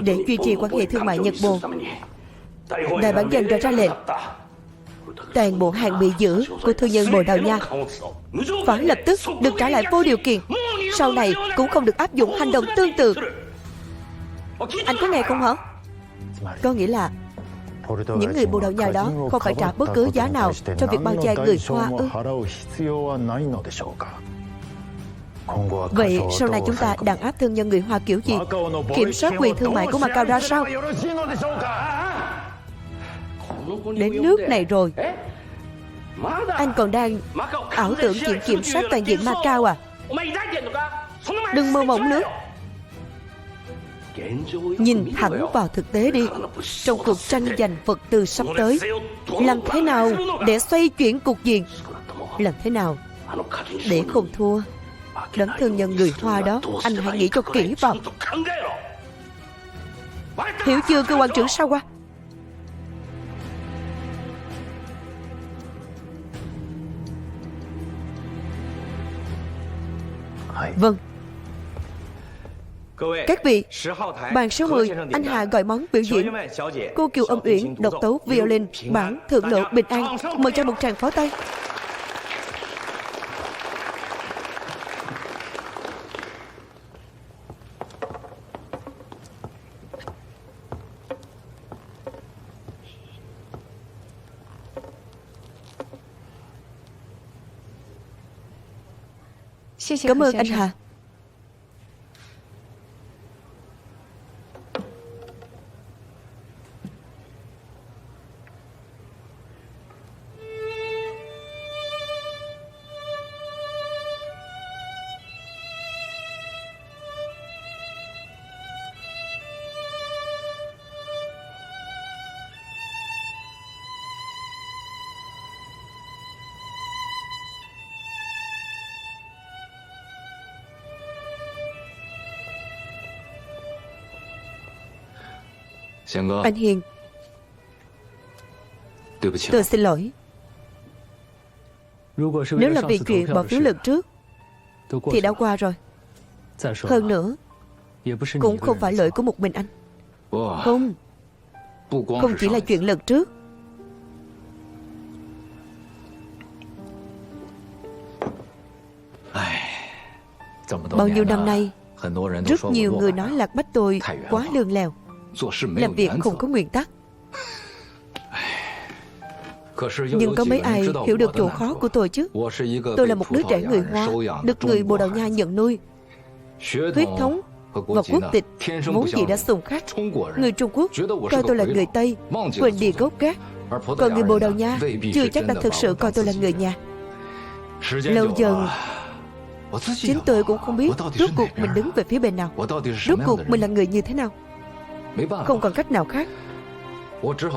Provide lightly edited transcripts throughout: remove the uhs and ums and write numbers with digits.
để duy trì quan hệ thương mại Nhật Bồ. Đại bản doanh đã ra lệnh toàn bộ hàng bị giữ của thương nhân Bồ Đào Nha phải lập tức được trả lại vô điều kiện, sau này cũng không được áp dụng hành động tương tự. Anh có nghe không hả? Có nghĩa là những người Bồ Đào Nha đó không phải trả bất cứ giá nào cho việc bao che người Hoa ư? Vậy sau này chúng ta đàn áp thương nhân người Hoa kiểu gì? Kiểm soát quyền thương mại của Macau ra sao? Đến nước này rồi, anh còn đang ảo tưởng chuyện kiểm soát toàn diện Macau à? Đừng mơ mộng nữa. Nhìn thẳng vào thực tế đi. Trong cuộc tranh giành vật tư sắp tới, làm thế nào để xoay chuyển cục diện? Làm thế nào để không thua? Đấng thương nhân người Hoa đó, anh hãy nghĩ cho kỹ vào. Hiểu chưa cơ quan trưởng Sao Hoa? Vâng. Các vị, bàn số 10, anh Hà gọi món biểu diễn. Cô Kiều Âm Uyển độc tấu violin bản Thượng Lộ Bình An. Mời cho một tràng pháo tay. Cảm ơn anh Hà. Anh Hiền, tôi xin lỗi. Nếu là vì chuyện bỏ phiếu lần trước thì đã qua rồi. Hơn nữa, cũng không phải lỗi của một mình anh. Không chỉ là chuyện lần trước. Bao nhiêu năm nay, rất nhiều người nói Lạc Bách tôi quá lương lèo, làm việc không có nguyên tắc. Nhưng có mấy ai hiểu được chỗ khó của tôi chứ? Tôi là một đứa trẻ người Hoa, được người Bồ Đào Nha nhận nuôi. Huyết thống và quốc tịch vốn dĩ đã xung khắc. Người Trung Quốc coi tôi là người Tây, quên đi gốc gác. Còn người Bồ Đào Nha chưa chắc đã thực sự coi tôi là người nhà. Lâu dần, chính tôi cũng không biết rốt cuộc mình đứng về phía bên nào, rốt cuộc mình là người như thế nào. Không còn cách nào khác.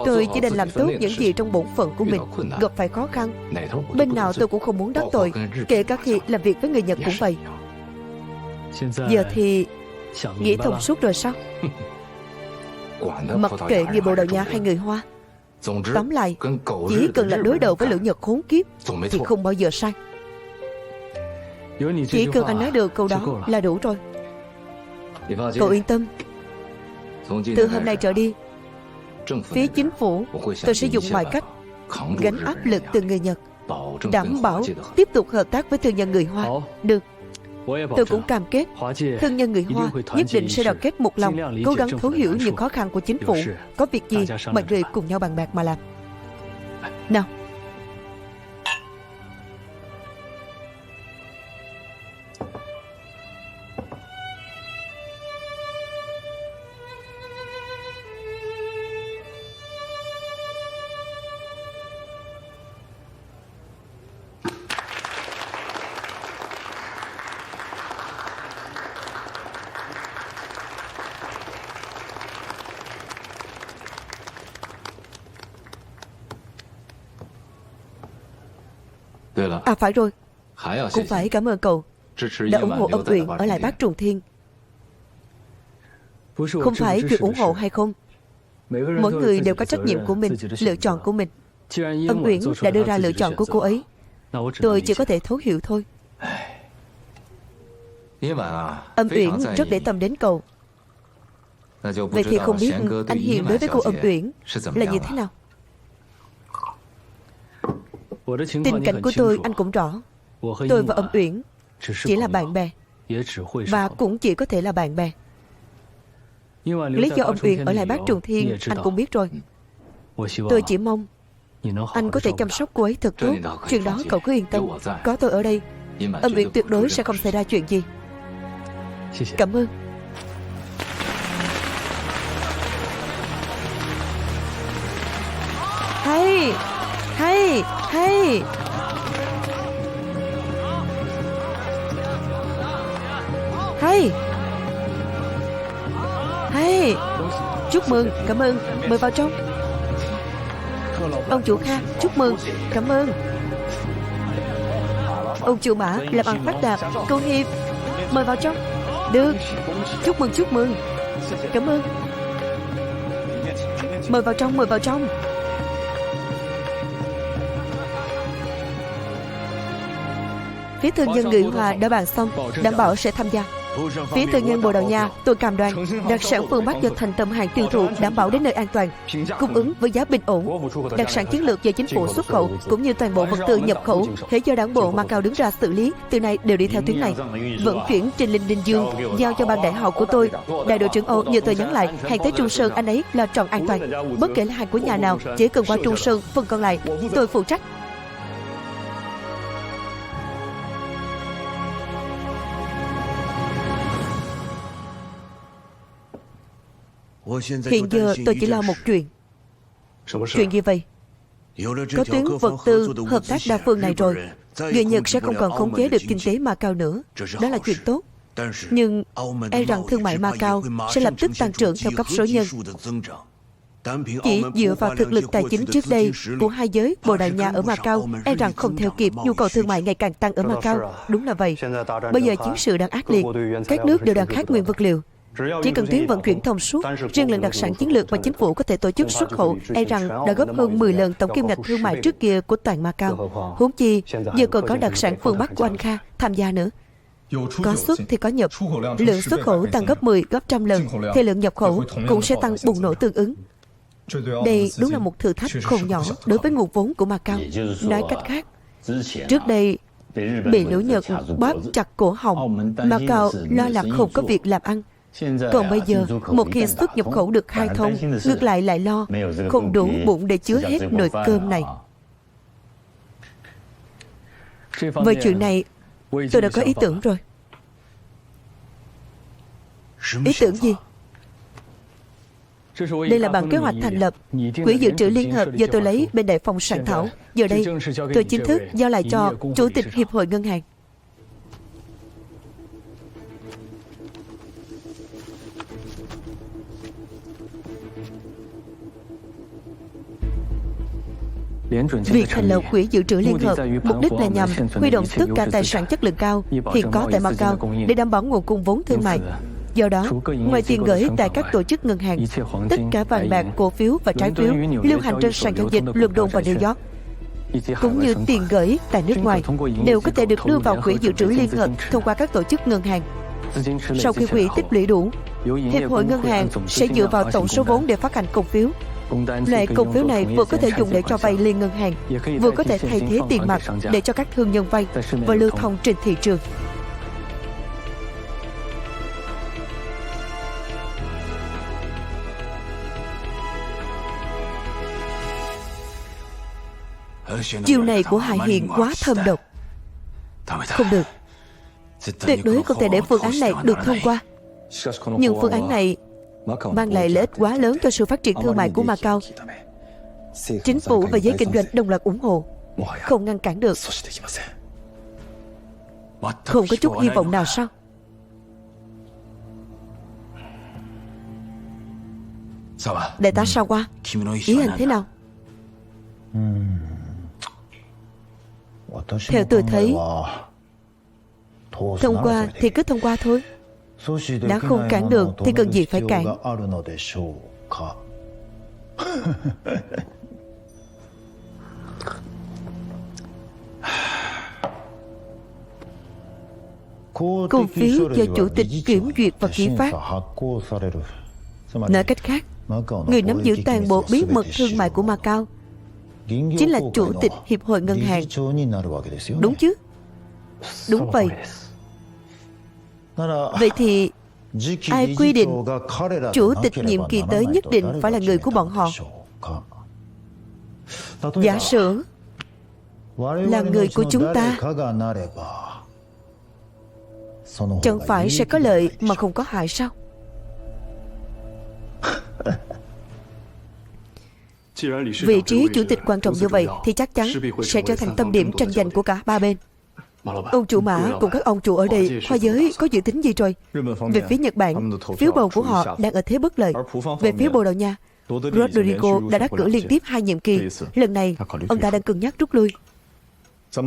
Tôi chỉ đành làm tốt những gì trong bổn phận của mình. Gặp phải khó khăn, bên nào tôi cũng không muốn đắc tội, kể cả khi làm việc với người Nhật cũng vậy. Giờ thì nghĩ thông suốt rồi sao? Mặc kệ người Bồ Đào Nha hay người Hoa, tóm lại, chỉ cần là đối đầu với lũ Nhật khốn kiếp thì không bao giờ sai. Chỉ cần anh nói được câu đó là đủ rồi. Cậu yên tâm. Từ hôm nay trở đi, phía chính phủ tôi sẽ dùng mọi cách gánh áp lực từ người Nhật, đảm bảo tiếp tục hợp tác với thương nhân người Hoa. Được. Tôi cũng cam kết thương nhân người Hoa nhất định sẽ đoàn kết một lòng, cố gắng thấu hiểu những khó khăn của chính phủ. Có việc gì mọi người cùng nhau bàn bạc mà làm. Nào. À phải rồi, cũng phải cảm ơn cậu đã ủng hộ Âm Uyển ở lại Bát Trùng Thiên. Không phải chuyện ủng hộ hay không, mỗi người đều có trách nhiệm của mình, lựa chọn của mình. Âm Uyển đã đưa ra lựa chọn của cô ấy, tôi chỉ có thể thấu hiểu thôi. Âm Uyển rất để tâm đến cậu. Vậy thì không biết anh Hiền đối với cô Âm Uyển là như thế nào? Tình cảnh của tôi anh cũng rõ. Tôi và Âm Uyển chỉ là bạn bè, và cũng chỉ có thể là bạn bè. Lý do Âm Uyển ở lại Bát Trường Thiên anh cũng biết rồi. Tôi chỉ mong anh có thể chăm sóc cô ấy thật tốt. Chuyện đó cậu cứ yên tâm. Có tôi ở đây, Âm Uyển tuyệt đối sẽ không xảy ra chuyện gì. Cảm ơn. Hay, hay, hay. Hay, hay. Chúc mừng, cảm ơn. Mời vào trong. Ông chủ Kha, chúc mừng, cảm ơn. Ông chủ Mã, làm ăn phát đạt. Cô Hiệp, mời vào trong. Được, chúc mừng, chúc mừng. Cảm ơn. Mời vào trong, mời vào trong. Phía thương nhân Ngụy Hòa đã bàn xong, đảm bảo sẽ tham gia. Phía thương nhân Bồ Đào Nha, tôi cam đoan đặc sản phương Bắc do thành tâm hàng tiêu thụ đảm bảo đến nơi an toàn, cung ứng với giá bình ổn. Đặc sản chiến lược do chính phủ xuất khẩu cũng như toàn bộ vật tư nhập khẩu thể do đảng bộ Macau đứng ra xử lý, từ nay đều đi theo tuyến này. Vận chuyển trên Linh Đinh Dương giao cho ban đại học của tôi. Đại đội trưởng Âu như tôi nhắn lại, hàng tới Trung Sơn anh ấy lo tròn an toàn. Bất kể là hàng của nhà nào, chỉ cần qua Trung Sơn, phần còn lại tôi phụ trách. Hiện giờ tôi chỉ lo một chuyện. Chuyện gì vậy? Có tuyến vật tư hợp tác đa phương này rồi, người Nhật sẽ không còn khống chế được kinh tế Macau nữa. Đó là chuyện tốt. Nhưng e rằng thương mại Macau sẽ lập tức tăng trưởng theo cấp số nhân. Chỉ dựa vào thực lực tài chính trước đây của hai giới Bồ Đào Nha ở Macau, e rằng không theo kịp nhu cầu thương mại ngày càng tăng ở Macau. Đúng là vậy. Bây giờ chiến sự đang ác liệt, các nước đều đang khát nguyên vật liệu. Chỉ cần tuyến vận chuyển thông suốt, riêng lần đặc sản chiến lược mà chính phủ có thể tổ chức xuất khẩu e rằng đã gấp hơn 10 lần tổng kim ngạch thương mại trước kia của toàn Macau. Huống chi giờ còn có đặc sản phương Bắc của anh Kha tham gia nữa. Có xuất thì có nhập, lượng xuất khẩu tăng gấp 10, gấp trăm lần, thì lượng nhập khẩu cũng sẽ tăng bùng nổ tương ứng. Đây đúng là một thử thách không nhỏ đối với nguồn vốn của Macau. Nói cách khác, trước đây bị lũ Nhật bóp chặt cổ họng, Macau lo lắng không có việc làm ăn. Còn bây giờ, một khi xuất nhập khẩu được khai thông, ngược lại lại lo không đủ bụng để chứa hết nồi cơm này. Về chuyện này, tôi đã có ý tưởng rồi. Ý tưởng gì? Đây là bản kế hoạch thành lập Quỹ dự trữ liên hợp do tôi lấy bên Đại phòng soạn thảo. Giờ đây, tôi chính thức giao lại cho Chủ tịch Hiệp hội Ngân hàng. Việc thành lập Quỹ dự trữ liên hợp mục đích là nhằm huy động tất cả tài sản chất lượng cao hiện có tại Macau để đảm bảo nguồn cung vốn thương mại. Do đó, ngoài tiền gửi tại các tổ chức ngân hàng, tất cả vàng bạc, cổ phiếu và trái phiếu lưu hành trên sàn giao dịch London và New York, cũng như tiền gửi tại nước ngoài, đều có thể được đưa vào Quỹ dự trữ liên hợp thông qua các tổ chức ngân hàng. Sau khi quỹ tích lũy đủ, Hiệp hội Ngân hàng sẽ dựa vào tổng số vốn để phát hành cổ phiếu. Loại cổ phiếu này vừa có thể dùng để cho vay liên ngân hàng, vừa có thể thay thế tiền mặt để cho các thương nhân vay và lưu thông trên thị trường. Chiêu này của Hải Hiền quá thâm độc. Không được. Tuyệt đối không thể để phương án này được thông qua. Nhưng phương án này mang lại lợi ích quá lớn cho sự phát triển thương mại của Macau. Chính phủ và giới kinh doanh đồng loạt ủng hộ, không ngăn cản được. Không có chút hy vọng nào sao? Đại tá Sao Qua, ý anh thế nào? Theo tôi thấy, thông qua thì cứ thông qua thôi. Đã không cản được thì cần gì phải cản. Cổ phiếu do chủ tịch kiểm duyệt và ký phát Nói cách khác, người nắm giữ toàn bộ bí mật thương mại của Macau chính là chủ tịch Hiệp hội Ngân hàng. Đúng chứ? Đúng vậy. Vậy thì ai quy định chủ tịch nhiệm kỳ tới nhất định phải là người của bọn họ? Giả sử là người của chúng ta, chẳng phải sẽ có lợi mà không có hại sao? Vị trí chủ tịch quan trọng như vậy thì chắc chắn sẽ trở thành tâm điểm tranh giành của cả ba bên. Ông chủ Mã cùng các ông chủ ở đây, Hoa giới có dự tính gì rồi? Về phía Nhật Bản, phiếu bầu của họ đang ở thế bất lợi. Về phía Bồ Đào Nha, Rodrigo đã đắc cử liên tiếp 2 nhiệm kỳ. Lần này, ông ta đang cân nhắc rút lui.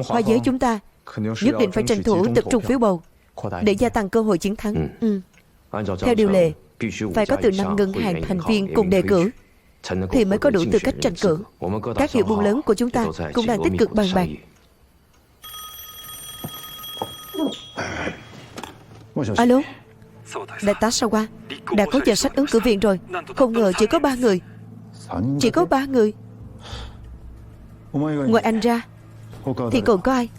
Hoa giới chúng ta nhất định phải tranh thủ tập trung phiếu bầu để gia tăng cơ hội chiến thắng. Theo điều lệ, phải có từ 5 ngân hàng thành viên cùng đề cử thì mới có đủ tư cách tranh cử. Các hiệu buôn lớn của chúng ta cũng đang tích cực bàn bạc. Alo, đại tá Sawa, đã có danh sách ứng cử viên rồi. Không ngờ chỉ có 3 người. Chỉ có 3 người. Ngoài anh ra thì còn có ai?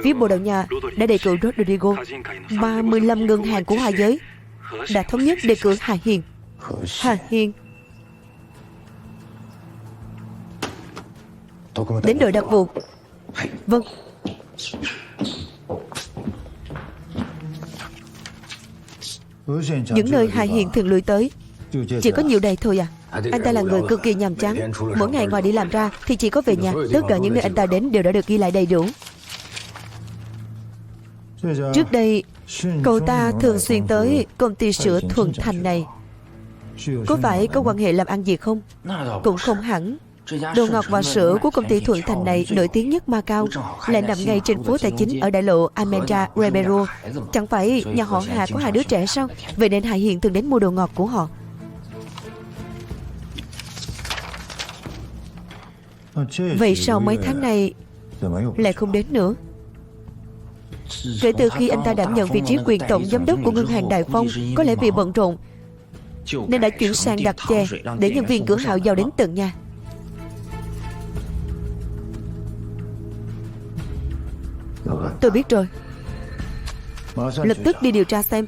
Phía Bồ Đào Nha đã đề cử Rodrigo. 35 ngân hàng của Hoa giới đã thống nhất đề cử Hà Hiền. Hà Hiền đến đội đặc vụ. Vâng. Những nơi Hà Hiền thường lui tới chỉ có nhiều đây thôi à? Anh ta là người cực kỳ nhàm chán. Mỗi ngày ngoài đi làm ra thì chỉ có về nhà. Tất cả những nơi anh ta đến đều đã được ghi lại đầy đủ. Trước đây cậu ta thường xuyên tới công ty sữa Thuận Thành này. Có phải có quan hệ làm ăn gì không? Cũng không hẳn. Đồ ngọt và sữa của công ty Thuận Thành này nổi tiếng nhất Macau, lại nằm ngay trên phố tài chính ở đại lộ Almendra Ribeiro. Chẳng phải nhà họ Hà có 2 đứa trẻ sao? Vậy nên Hà Hiền thường đến mua đồ ngọt của họ. Vậy sao mấy tháng này lại không đến nữa? Kể từ khi anh ta đảm nhận vị trí quyền tổng giám đốc của ngân hàng Đài Phong, có lẽ vì bận rộn nên đã chuyển sang đặt chè để nhân viên cửa hàng vào đến tận nhà. Tôi biết rồi. Lập tức đi điều tra xem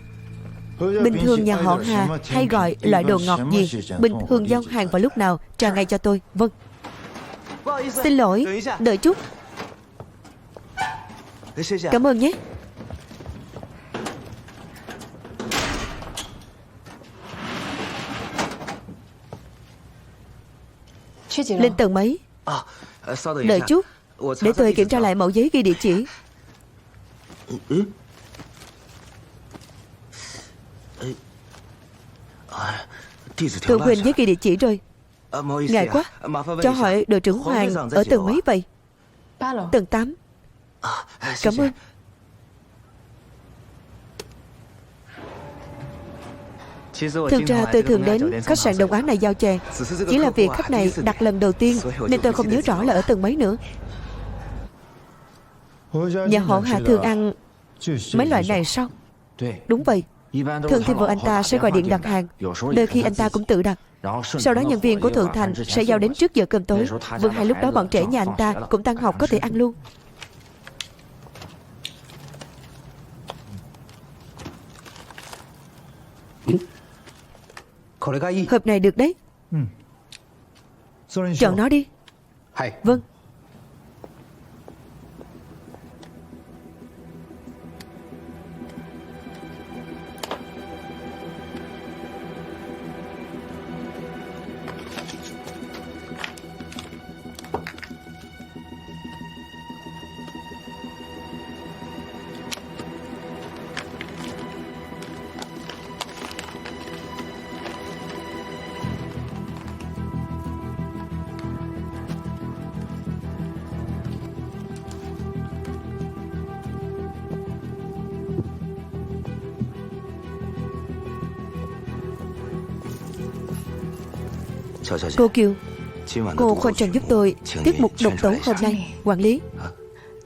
bình thường nhà họ Hà hay gọi loại đồ ngọt gì, bình thường giao hàng vào lúc nào, trả ngay cho tôi. Vâng. Xin lỗi, đợi chút. Cảm ơn nhé. Lên tầng mấy? Đợi chút, để tôi kiểm tra lại mẫu giấy ghi địa chỉ. Tôi quên giấy ghi địa chỉ rồi. Ngại quá. Cho hỏi đội trưởng Hoàng ở tầng mấy vậy? Tầng 8. Cảm ơn. Thực ra tôi thường đến khách sạn Đông Á này giao chè. Chỉ là việc khách này đặt lần đầu tiên nên tôi không nhớ rõ là ở tầng mấy nữa. Nhà họ Hà thường ăn mấy loại này sao? Đúng vậy. Thường thì vợ anh ta sẽ gọi điện đặt hàng, đôi khi anh ta cũng tự đặt. Sau đó nhân viên của Thượng Thành sẽ giao đến trước giờ cơm tối. Vừa hay lúc đó bọn trẻ nhà anh ta cũng tan học có thể ăn luôn. Hộp này được đấy. Chọn nó đi. Vâng. Cô Kiều, cô khoan trần giúp tôi tiết mục độc tấu hôm nay. Quản lý,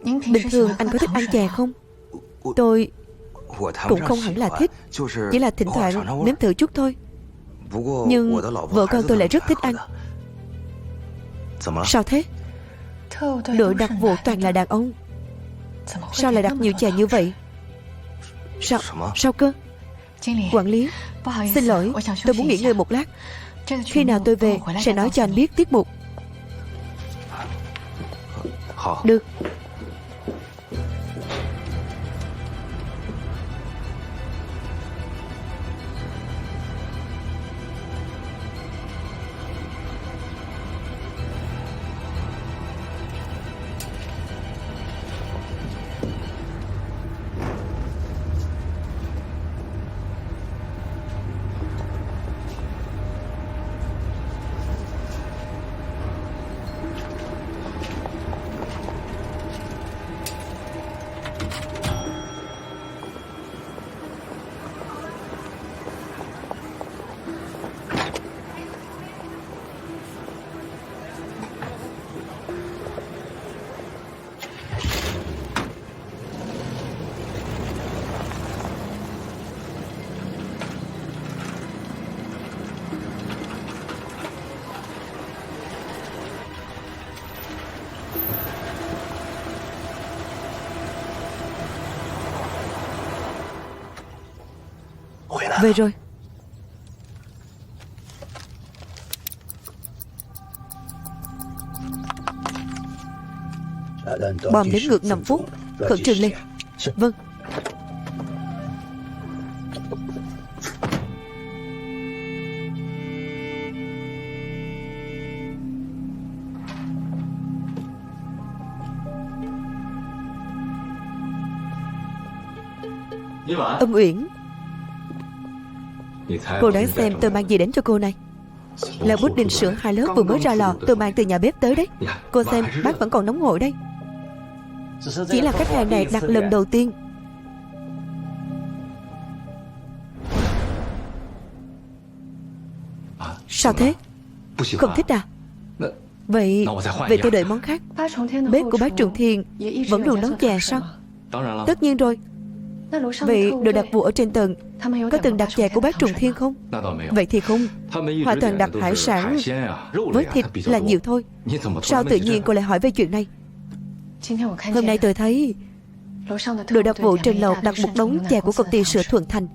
bình thường anh có thích ăn chè không? Tôi cũng không hẳn là thích, chỉ là thỉnh thoảng nếm thử chút thôi. Nhưng vợ con tôi lại rất thích ăn. Sao thế? Đội đặc vụ toàn là đàn ông. Sao lại đặt nhiều chè như vậy? Sao cơ? Quản lý, xin lỗi, tôi muốn nghỉ ngơi một lát. Khi nào tôi về sẽ nói cho anh biết tiết mục. Được. Về rồi. Bom đến ngược 5 phút. Khẩn trương lên. Vâng. Âm Uyển, cô đoán xem tôi mang gì đến cho cô này. Là pudding sữa 2 lớp vừa mới ra lò, tôi mang từ nhà bếp tới đấy. Cô xem, bát vẫn còn nóng hổi đây. Chỉ là khách hàng này đặt lần đầu tiên. Sao thế? Không thích à? Vậy tôi đợi món khác. Bếp của bác Trường Thiên vẫn luôn nấu chè sao? Tất nhiên rồi. Vậy đội đặc vụ ở trên tầng có từng đặt chè của bác Trùng Thiên không? Vậy thì không. Họ toàn đặt hải sản với thịt là nhiều thôi. Sao tự nhiên cô lại hỏi về chuyện này? Hôm nay tôi thấy đội đặc vụ trên lầu đặt một đống chè của công ty sữa Thuận Thành.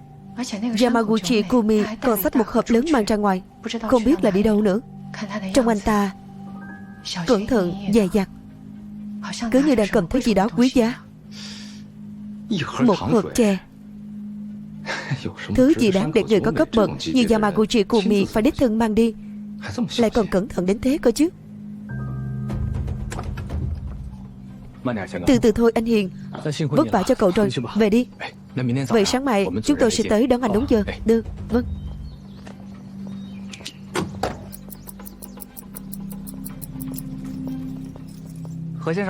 Yamaguchi Kumi còn xách một hộp lớn mang ra ngoài, không biết là đi đâu nữa. Trong anh ta cẩn thận dè dặt, cứ như đang cầm thứ gì đó quý giá. Một hộp chè, thứ gì đáng để người có cấp bậc như Yamaguchi Kumi phải đích thân mang đi, lại còn cẩn thận đến thế cơ chứ. Từ từ thôi anh Hiền, vất vả cho cậu rồi, về đi. Vậy sáng mai chúng tôi sẽ tới đón anh đúng giờ. Được, vâng.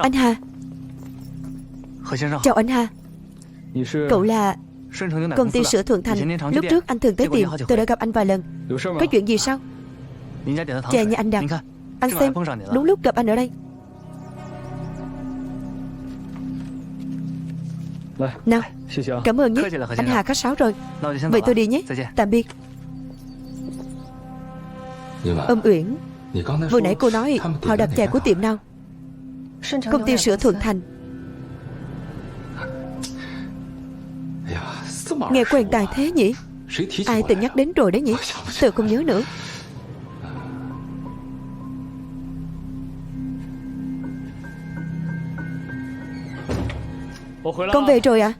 Anh Hà. Chào anh Hà. Cậu là công ty sữa Thuận Thành. Lúc trước anh thường tới tìm, tôi đã gặp anh vài lần. Có chuyện gì sao? Chè nhà anh đặt, anh xem, đúng lúc gặp anh ở đây. Nào, cảm ơn nhé. Anh Hà khách sáo rồi. Vậy tôi đi nhé. Tạm biệt. Âm Uyển, vừa nãy cô nói họ đặt chè của tiệm nào? Công ty sữa Thuận Thành. Nghe quen tai thế nhỉ? Ai từng nhắc đến rồi đấy nhỉ? Tôi không nhớ nữa. Con về rồi à?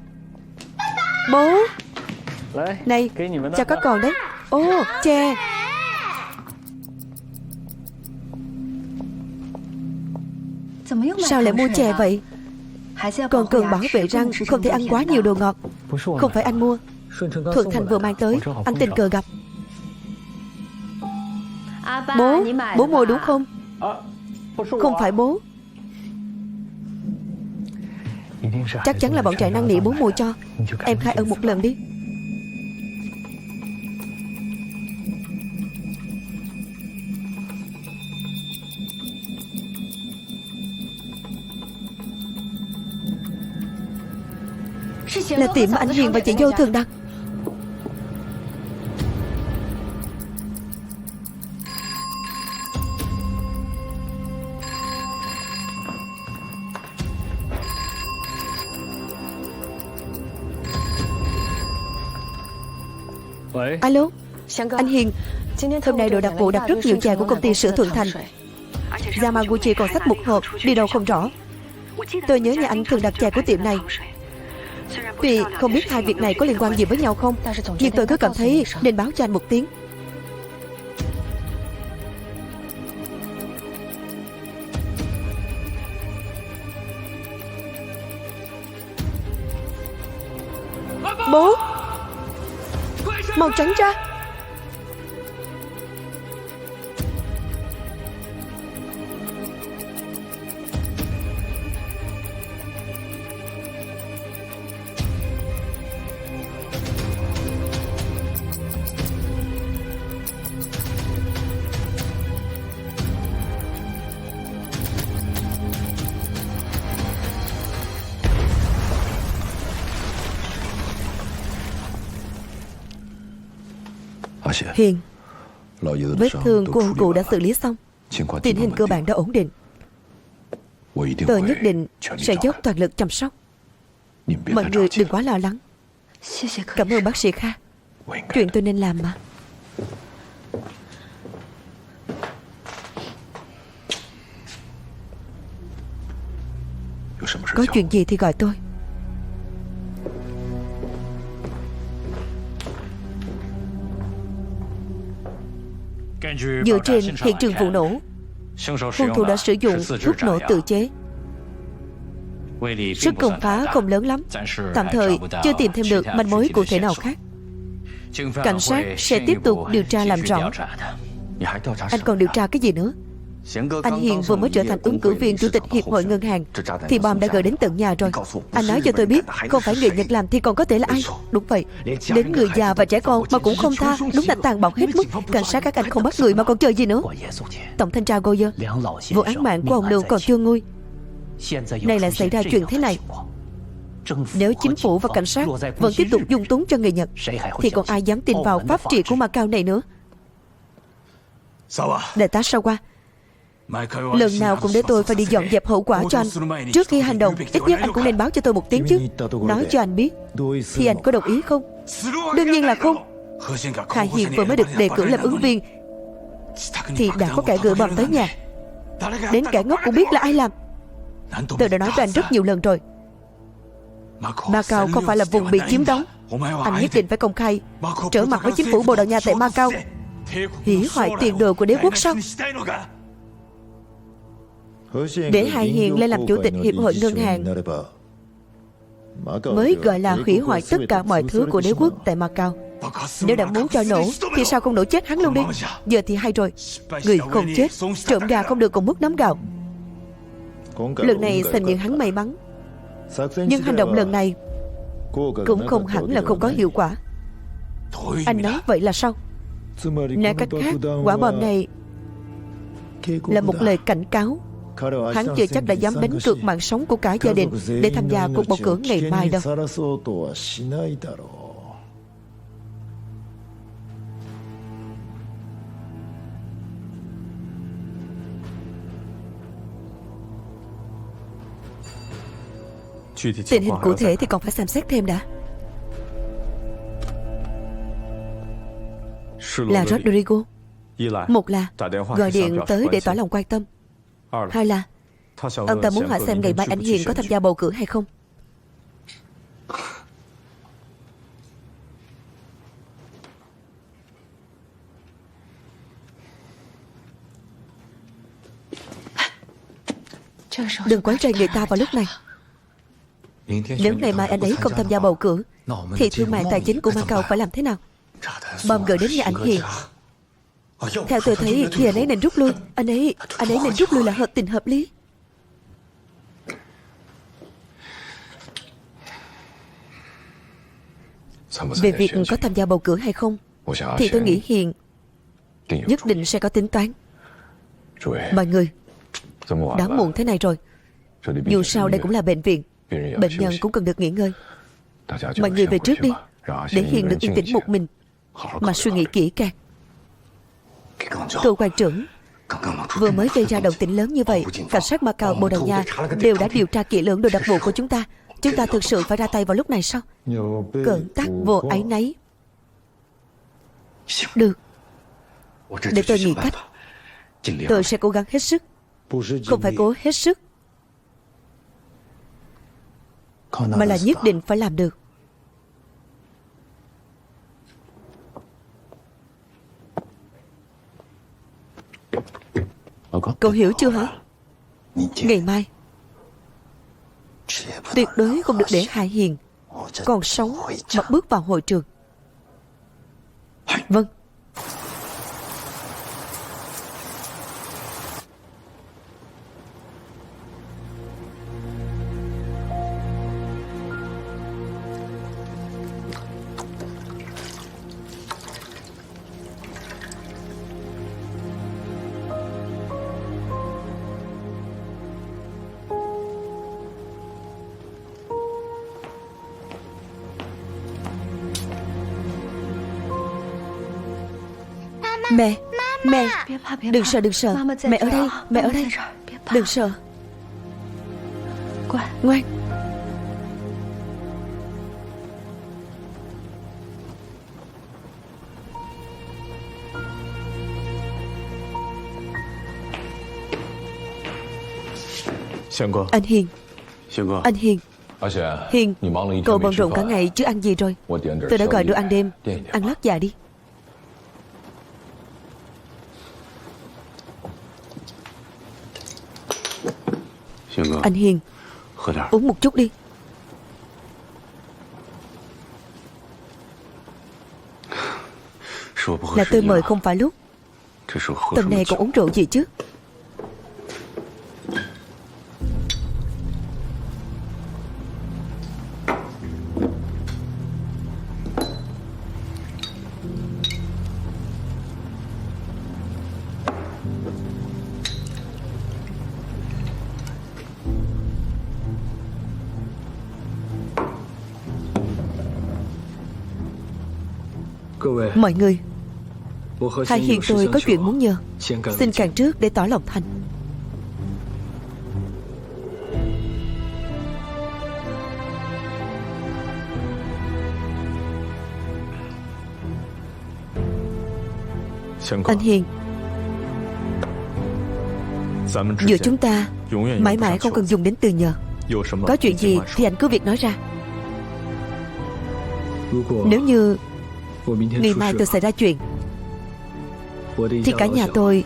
Bố. Này, chào các con đấy. Ô, chè. Sao lại mua chè vậy? Còn cần bảo vệ răng, không thể ăn quá nhiều đồ ngọt. Không phải anh mua, Thuận Thành vừa mang tới, anh tình cờ gặp. Bố mua đúng không? Không phải bố. Chắc chắn là bọn trẻ năn nỉ bố mua cho. Em khai ân một lần đi. Là tiệm mà anh Hiền và chị Dâu thường đặt. Alo, anh Hiền. Hôm nay đội đặc vụ đặt rất nhiều chai của công ty sữa Thuận Thành. Yamaguchi còn xách một hộp, đi đâu không rõ. Tôi nhớ nhà anh thường đặt chai của tiệm này. Vì không biết hai việc này có liên quan gì với nhau không, nhưng tôi cứ cảm thấy nên báo cho anh một tiếng. Bố, mau tránh ra. Hiền, vết thương của ông cụ đã xử lý xong, tình hình cơ bản đã ổn định. Tôi nhất định sẽ dốc toàn lực chăm sóc. Mọi người đừng quá lo lắng. Cảm ơn bác sĩ Kha. Chuyện tôi nên làm mà. Có chuyện gì thì gọi tôi. Dựa trên hiện trường vụ nổ, hung thủ đã sử dụng thuốc nổ tự chế. Sức công phá không lớn lắm. Tạm thời chưa tìm thêm được manh mối cụ thể nào khác. Cảnh sát sẽ tiếp tục điều tra làm rõ. Anh còn điều tra cái gì nữa? Anh Hiền vừa mới trở thành ứng cử viên chủ tịch hiệp hội ngân hàng thì bom đã gửi đến tận nhà rồi. Anh nói cho tôi biết, không phải người Nhật làm thì còn có thể là ai? Đúng vậy, đến người già và trẻ con mà cũng không tha. Đúng là tàn bạo hết mức. Cảnh sát các anh không bắt người mà còn chờ gì nữa? Tổng thanh tra Goyer, vụ án mạng của ông Lưu còn chưa nguôi. Nay lại xảy ra chuyện thế này. Nếu chính phủ và cảnh sát vẫn tiếp tục dung túng cho người Nhật thì còn ai dám tin vào pháp trị của Macau này nữa? Đại tá Sawa, lần nào cũng để tôi phải đi dọn dẹp hậu quả cho anh. Trước khi hành động, ít nhất anh cũng nên báo cho tôi một tiếng chứ. Nói cho anh biết thì anh có đồng ý không? Đương nhiên là không. Hà Hiền vừa mới được đề cử làm ứng viên thì đã có kẻ gửi bom tới nhà. Đến kẻ ngốc cũng biết là ai làm. Tôi đã nói với anh rất nhiều lần rồi, Macau không phải là vùng bị chiếm đóng. Anh nhất định phải công khai trở mặt với chính phủ Bồ Đào Nha tại Macau. Hủy hoại tiền đồ của đế quốc sao? Để Hà Hiền lên làm chủ tịch hiệp hội ngân hàng mới gọi là hủy hoại tất cả mọi thứ của đế quốc tại Macau. Nếu đã muốn cho nổ thì sao không nổ chết hắn luôn đi? Giờ thì hay rồi, người không chết, trộm gà không được còn mất nắm gạo. Lần này xem như hắn may mắn, nhưng hành động lần này cũng không hẳn là không có hiệu quả. Anh nói vậy là sao? Nói cách khác, quả bom này là một lời cảnh cáo. Hắn chưa chắc đã dám đánh cược mạng sống của cả gia đình để tham gia cuộc bầu cử ngày mai đâu. Tình hình cụ thể thì còn phải xem xét thêm đã. Là Rodrigo. Một là gọi điện tới để tỏ lòng quan tâm. Hai là ông ta muốn hỏi xem ngày mai anh Hiền có tham gia bầu cử hay không. Đừng quấy rầy người ta vào lúc này. Nếu ngày mai anh ấy không tham gia bầu cử thì thương mại tài chính của Macau phải làm thế nào? Bom gửi đến nhà anh Hiền. Theo tôi thấy thì anh ấy nên rút lui. Anh ấy nên rút lui là hợp tình hợp lý. Về việc có tham gia bầu cử hay không thì tôi nghĩ Hiền nhất định sẽ có tính toán. Mọi người, đã muộn thế này rồi. Dù sao đây cũng là bệnh viện, bệnh nhân cũng cần được nghỉ ngơi. Mọi người về trước đi, để Hiền được yên tĩnh một mình mà suy nghĩ kỹ càng. Cựu quan trưởng, vừa mới gây ra động tĩnh lớn như vậy, cảnh sát Macau, Bồ Đào Nha đều đã điều tra kỹ lưỡng đội đặc vụ của chúng ta. Chúng ta thực sự phải ra tay vào lúc này sao? Cỡn tắc vô áy náy. Được, để tôi nghĩ cách. Tôi sẽ cố gắng hết sức. Không phải cố hết sức, mà là nhất định phải làm được. Cậu hiểu chưa hả? Ngày mai tuyệt đối không được để Hải Hiền còn sống mà bước vào hội trường. Vâng. Mẹ, đừng sợ, mẹ ở đây, đừng sợ. Ngoan. Anh Hiền, Hiền, cậu bận rộn cả ngày chứ ăn gì rồi? Tôi đã gọi đồ ăn đêm, ăn lót dạ đi. Anh Hiền, uống một chút đi. Là tôi mời không phải lúc. Tầm này còn uống rượu gì chứ? Mọi người, Hải Hiền tôi có chuyện muốn nhờ. Xin càng trước để tỏ lòng thành. Anh Hiền, giữa chúng ta mãi mãi không cần dùng đến từ nhờ. Có chuyện gì thì anh cứ việc nói ra. Nếu như ngày mai tôi xảy ra chuyện thì cả nhà tôi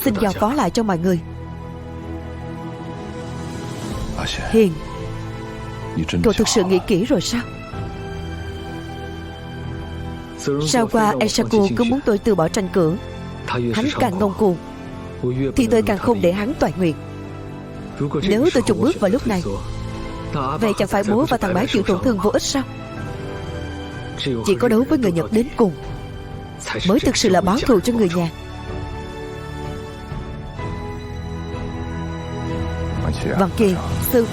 xin giao phó lại cho mọi người. Hiền, cậu thực sự nghĩ kỹ rồi sao? Sao qua Eisaku cứ muốn tôi từ bỏ tranh cử. Hắn càng ngông cuồng thì tôi càng không để hắn toàn nguyện. Nếu tôi chùng bước vào lúc này, vậy chẳng phải bố và thằng bé chịu tổn thương vô ích sao? Chỉ có đấu với người Nhật đến cùng mới thực sự là báo thù cho người nhà. Văn Kỳ, Sư,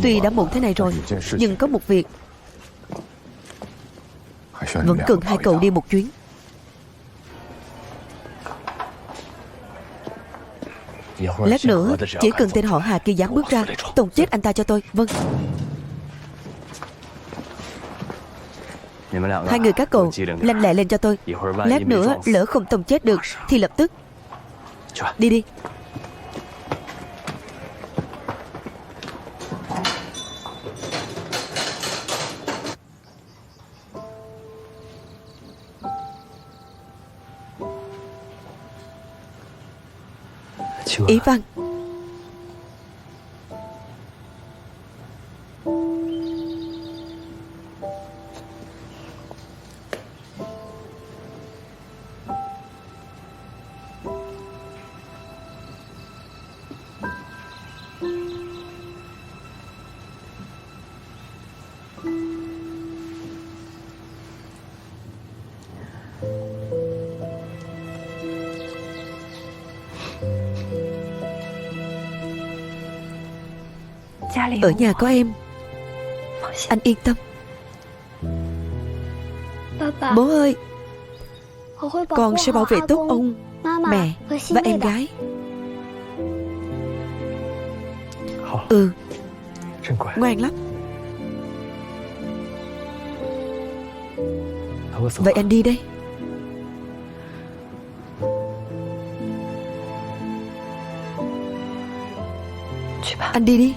tuy đã muộn thế này rồi, nhưng có một việc vẫn cần hai cậu đi một chuyến. Lát nữa chỉ cần tên họ Hà kia dám bước ra, tông chết anh ta cho tôi. Vâng. Hai người các cậu lanh lẹ lên cho tôi. Lát nữa lỡ không tông chết được thì lập tức đi đi. Ý Văn, ở nhà có em, anh yên tâm. Bố ơi, con sẽ bảo vệ tốt ông, mẹ và em gái. Ừ, ngoan lắm. Vậy anh đi đây. Anh đi đi.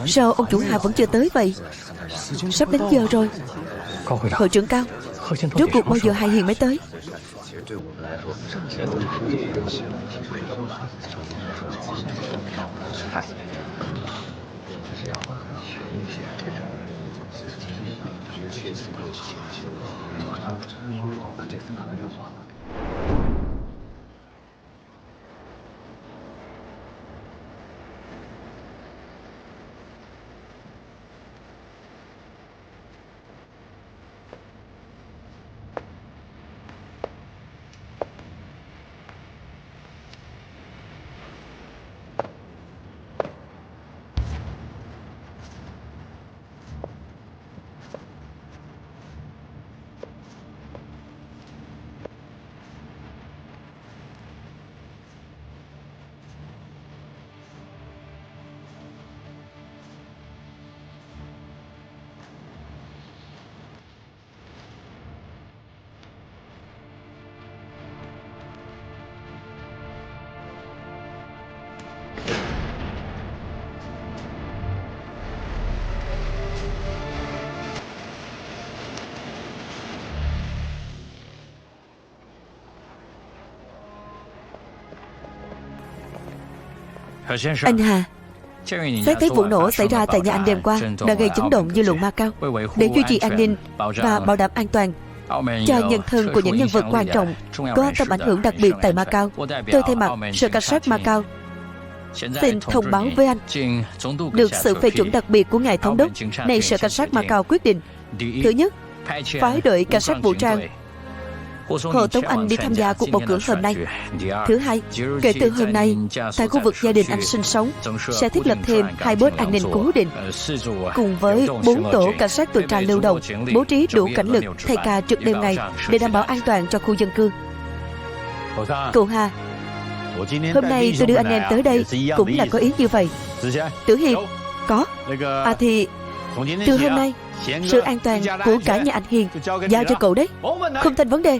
Sao ông chủ Hà vẫn chưa tới vậy? Sắp đến giờ rồi. Hội trưởng Cao, rốt cuộc bao giờ Hà Hiền mới tới? Anh Hà, xét thấy vụ nổ xảy ra tại nhà anh đêm qua đã gây chấn động dư luận Macau. Để duy trì an ninh và bảo đảm an toàn cho nhân thân của những nhân vật quan trọng có tầm ảnh hưởng đặc biệt tại Macau, tôi thay mặt Sở Cảnh sát Macau xin thông báo với anh, được sự phê chuẩn đặc biệt của ngài thống đốc, nay Sở Cảnh sát Macau quyết định: thứ nhất, phái đội cảnh sát vũ trang hộ tống anh đi tham gia cuộc bầu cử hôm nay. Thứ hai, kể từ hôm nay, tại khu vực gia đình anh sinh sống sẽ thiết lập thêm 2 post an ninh cố định, cùng với 4 tổ cảnh sát tuần tra lưu động, bố trí đủ cảnh lực thay ca trực đêm ngày để đảm bảo an toàn cho khu dân cư. Cậu Hà, hôm nay tôi đưa anh em tới đây cũng là có ý như vậy. Tử Hiệp, có. Thì từ hôm nay, sự an toàn của cả nhà anh Hiền giao cho cậu đấy, không thành vấn đề.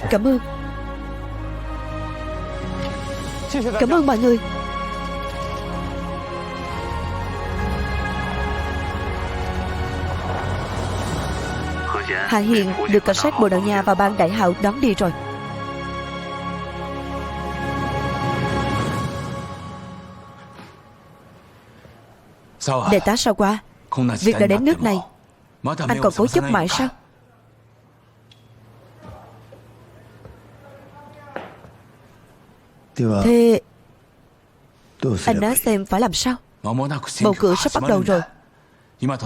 Cảm ơn. Cảm ơn mọi người. Hà Hiền được cảnh sát Bồ Đào Nha và ban Đại Hào đón đi rồi. Đại tá sao qua? Việc đã đến nước này, anh còn cố chấp mãi sao? Thế anh nói xem phải làm sao? Bầu cử sắp bắt đầu rồi.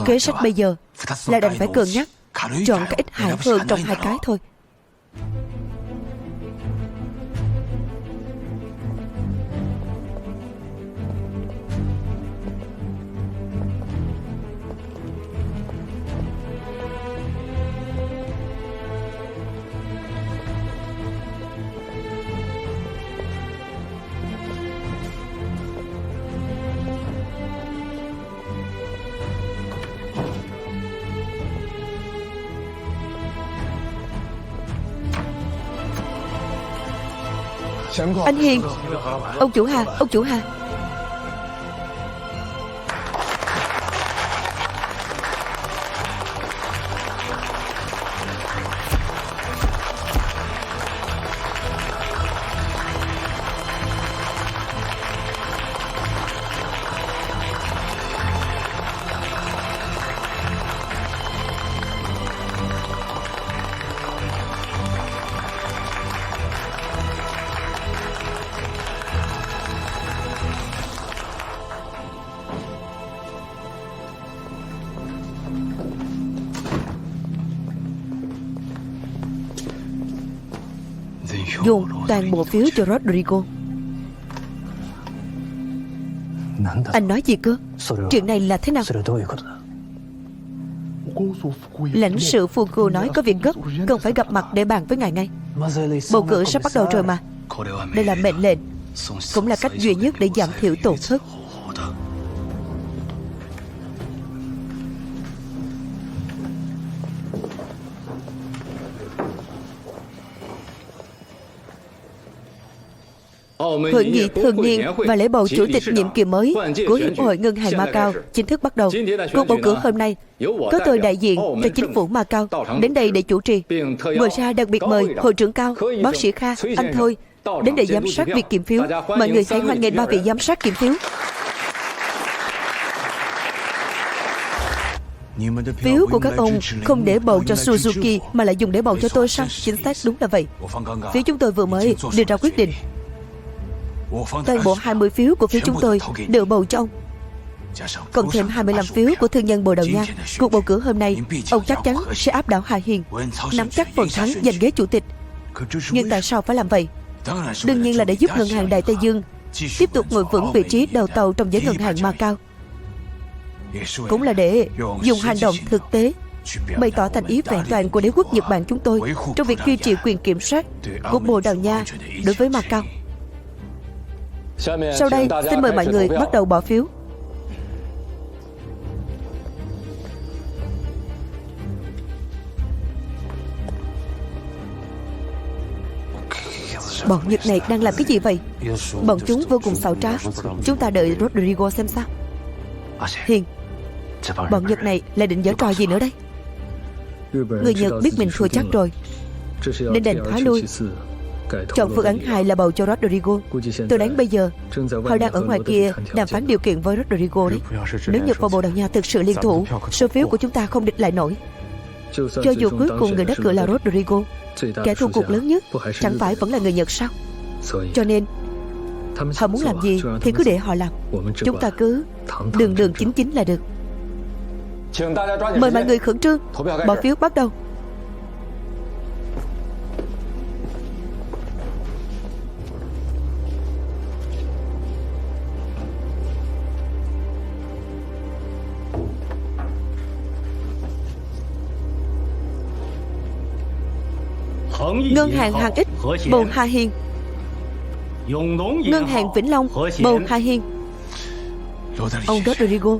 Kế sách bây giờ là đành phải cân nhắc, chọn cái ít hại hơn trong 2 cái thôi. Anh Hiền, ông chủ Hà, ông chủ Hà. dồn toàn bộ phiếu cho Rodrigo. Anh nói gì cơ? Chuyện này là thế nào? Lãnh sự Fuku nói có việc gấp, cần phải gặp mặt để bàn với ngài ngay. Bầu cử sắp bắt đầu rồi mà. Đây là mệnh lệnh, cũng là cách duy nhất để giảm thiểu tổn thất. Hội nghị thường niên và lễ bầu chủ tịch nhiệm kỳ mới của Hiệp hội Ngân hàng Macau chính thức bắt đầu. Cuộc bầu cử hôm nay có tôi đại diện cho chính phủ Macau đến đây để chủ trì. Ngoài ra đặc biệt mời Hội trưởng Cao, bác sĩ Kha, anh Thôi đến để giám sát việc kiểm phiếu. Mọi người hãy hoan nghênh 3 vị giám sát kiểm phiếu. Phiếu của các ông không để bầu cho Suzuki mà lại dùng để bầu cho tôi sao? Chính xác, đúng là vậy. Phía chúng tôi vừa mới đưa ra quyết định. Toàn bộ 20 phiếu của phía chúng tôi đều bầu cho ông, cộng thêm 25 phiếu của thương nhân Bồ Đào Nha. Cuộc bầu cử hôm nay, ông chắc chắn sẽ áp đảo Hà Hiền, nắm chắc phần thắng giành ghế chủ tịch. Nhưng tại sao phải làm vậy? Đương nhiên là để giúp ngân hàng Đại Tây Dương tiếp tục ngồi vững vị trí đầu tàu trong giới ngân hàng Macau. Cũng là để dùng hành động thực tế bày tỏ thành ý vẹn toàn của đế quốc Nhật Bản chúng tôi trong việc duy trì quyền kiểm soát của Bồ Đào Nha đối với Macau. Sau đây, xin mời mọi người bắt đầu bỏ phiếu. Bọn Nhật này đang làm cái gì vậy? Bọn chúng vô cùng xảo trá. Chúng ta đợi Rodrigo xem sao. Hiền, bọn Nhật này lại định giở trò gì nữa đây? Người Nhật biết mình thua chắc rồi nên đành thoái lui, chọn phương án 2 là bầu cho Rodrigo. Tôi đoán bây giờ họ đang ở ngoài kia đàm phán điều kiện với Rodrigo đấy. Nếu Nhật và Bồ Đào Nha thực sự liên thủ, số phiếu của chúng ta không địch lại nổi. Cho dù cuối cùng người đắc cử là Rodrigo, kẻ thua cuộc lớn nhất chẳng phải vẫn là người Nhật sao? Cho nên họ muốn làm gì thì cứ để họ làm. Chúng ta cứ đường đường chính chính là được. Mời mọi người khẩn trương, bỏ phiếu bắt đầu. Ngân hàng Hàng Ích, Bầu Hà Hiên. Ngân hàng Vĩnh Long, Bầu Hà Hiên. Ông Rodrigo,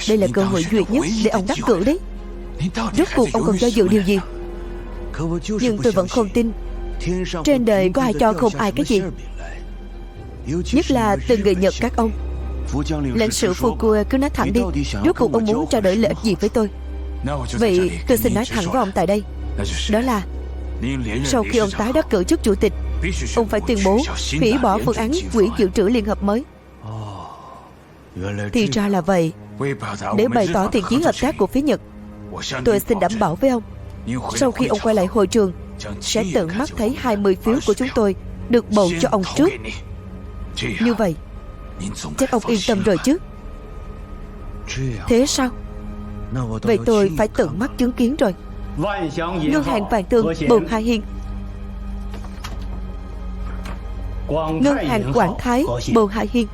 đây là cơ hội duy nhất để ông đắc cử đấy. Rốt cuộc ông còn do dự điều gì? Nhưng tôi vẫn không tin trên đời có ai cho không ai cái gì, nhất là từ người Nhật các ông. Lãnh sự Fuku cứ nói thẳng đi, rốt cuộc ông muốn trao đổi lợi ích gì với tôi? Vậy tôi xin nói thẳng với ông tại đây, đó là sau khi ông tái đắc cử chức chủ tịch, ông phải tuyên bố hủy bỏ phương án quỹ dự trữ liên hợp mới. Thì ra là vậy. Để bày tỏ thiện chí hợp tác của phía Nhật, tôi xin đảm bảo với ông, sau khi ông quay lại hội trường, sẽ tận mắt thấy 20 phiếu của chúng tôi được bầu cho ông trước. Như vậy chắc ông yên tâm rồi chứ? Thế sao? Vậy tôi phải tận mắt chứng kiến rồi. Ngân hàng Vạn Tường, Bầu Hà Hiên. Ngân hàng Quảng Thái, Bầu Hà Hiên.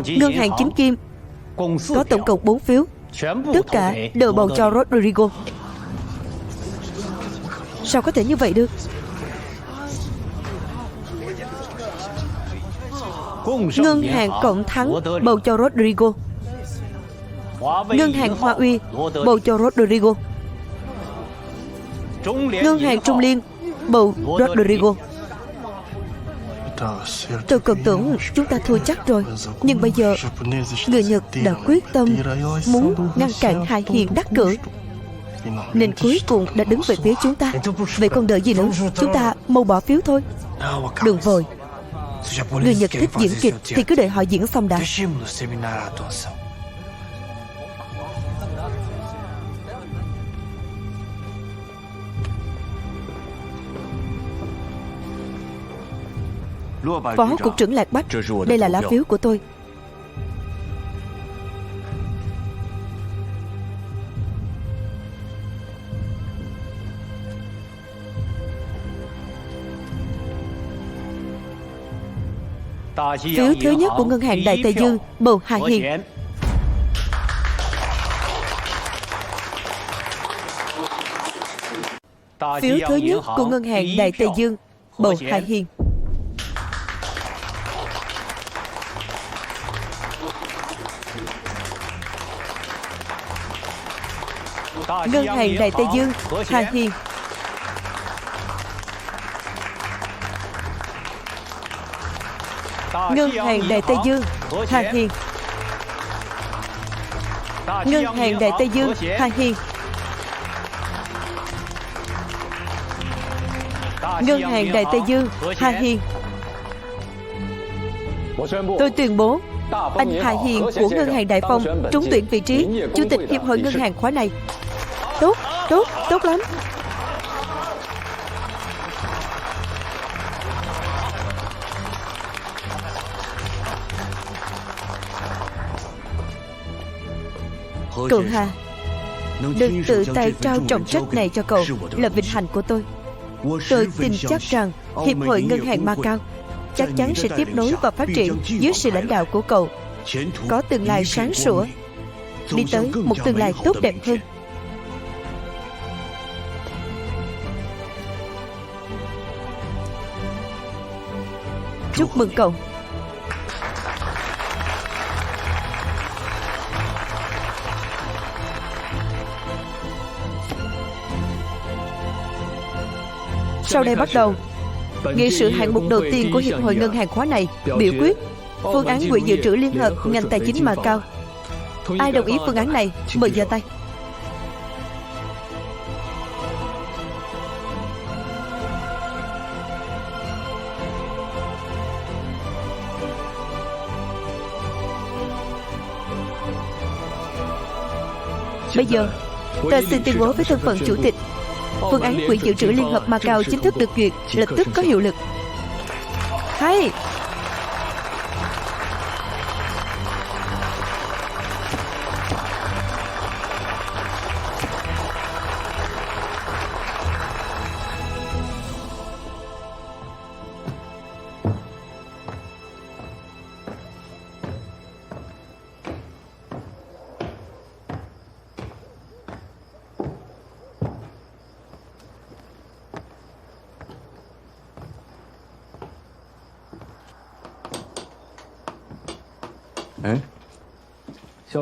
Ngân hàng Chính Kim có tổng cộng 4 phiếu, tất cả đều bầu cho Rodrigo. Sao có thể như vậy được? Ngân hàng Cộng Thắng bầu cho Rodrigo. Ngân hàng Hoa Uy bầu cho Rodrigo. Ngân hàng Trung Liên bầu Rodrigo. Tôi còn tưởng chúng ta thua chắc rồi. Nhưng bây giờ người Nhật đã quyết tâm muốn ngăn cản Hai Hiền đắc cử, nên cuối cùng đã đứng về phía chúng ta. Vậy còn đợi gì nữa? Chúng ta mau bỏ phiếu thôi. Đừng vội. Người Nhật thích diễn kịch thì cứ đợi họ diễn xong đã. Phó cục trưởng Lạc Bách, đây là lá phiếu của tôi. Phiếu thứ nhất của ngân hàng Đại Tây Dương, bầu Hà Hiền. Phiếu thứ nhất của ngân hàng Đại Tây Dương, bầu Hà Hiền. Ngân hàng Đại Tây Dương, Hà Hiền. Ngân hàng Đại Tây Dương, Hà Hiền. Ngân hàng Đại Tây Dương, Hà Hiền. Ngân hàng Đại Tây Dương, Hà Hiền. Tôi tuyên bố anh Hà Hiền của ngân hàng Đại Phong trúng tuyển vị trí chủ tịch hiệp hội ngân hàng khóa này. Tốt, tốt, tốt lắm. Cậu Hà, được tự tay trao trọng trách này cho cậu là vinh hạnh của tôi. Tôi tin chắc rằng hiệp hội ngân hàng Macau chắc chắn sẽ tiếp nối và phát triển dưới sự lãnh đạo của cậu, có tương lai sáng sủa, đi tới một tương lai tốt đẹp hơn. Chúc mừng cậu. Sau đây bắt đầu nghị sự hạng mục đầu tiên của hiệp hội ngân hàng khóa này, biểu quyết phương án quỹ dự trữ liên hợp ngành tài chính Macau. Ai đồng ý phương án này mời giơ tay. Bây giờ ta xin tuyên bố với thân phận chủ tịch, phương án quỹ dự trữ liên hợp Macau chính thức được duyệt, lập tức có hiệu lực. Hay.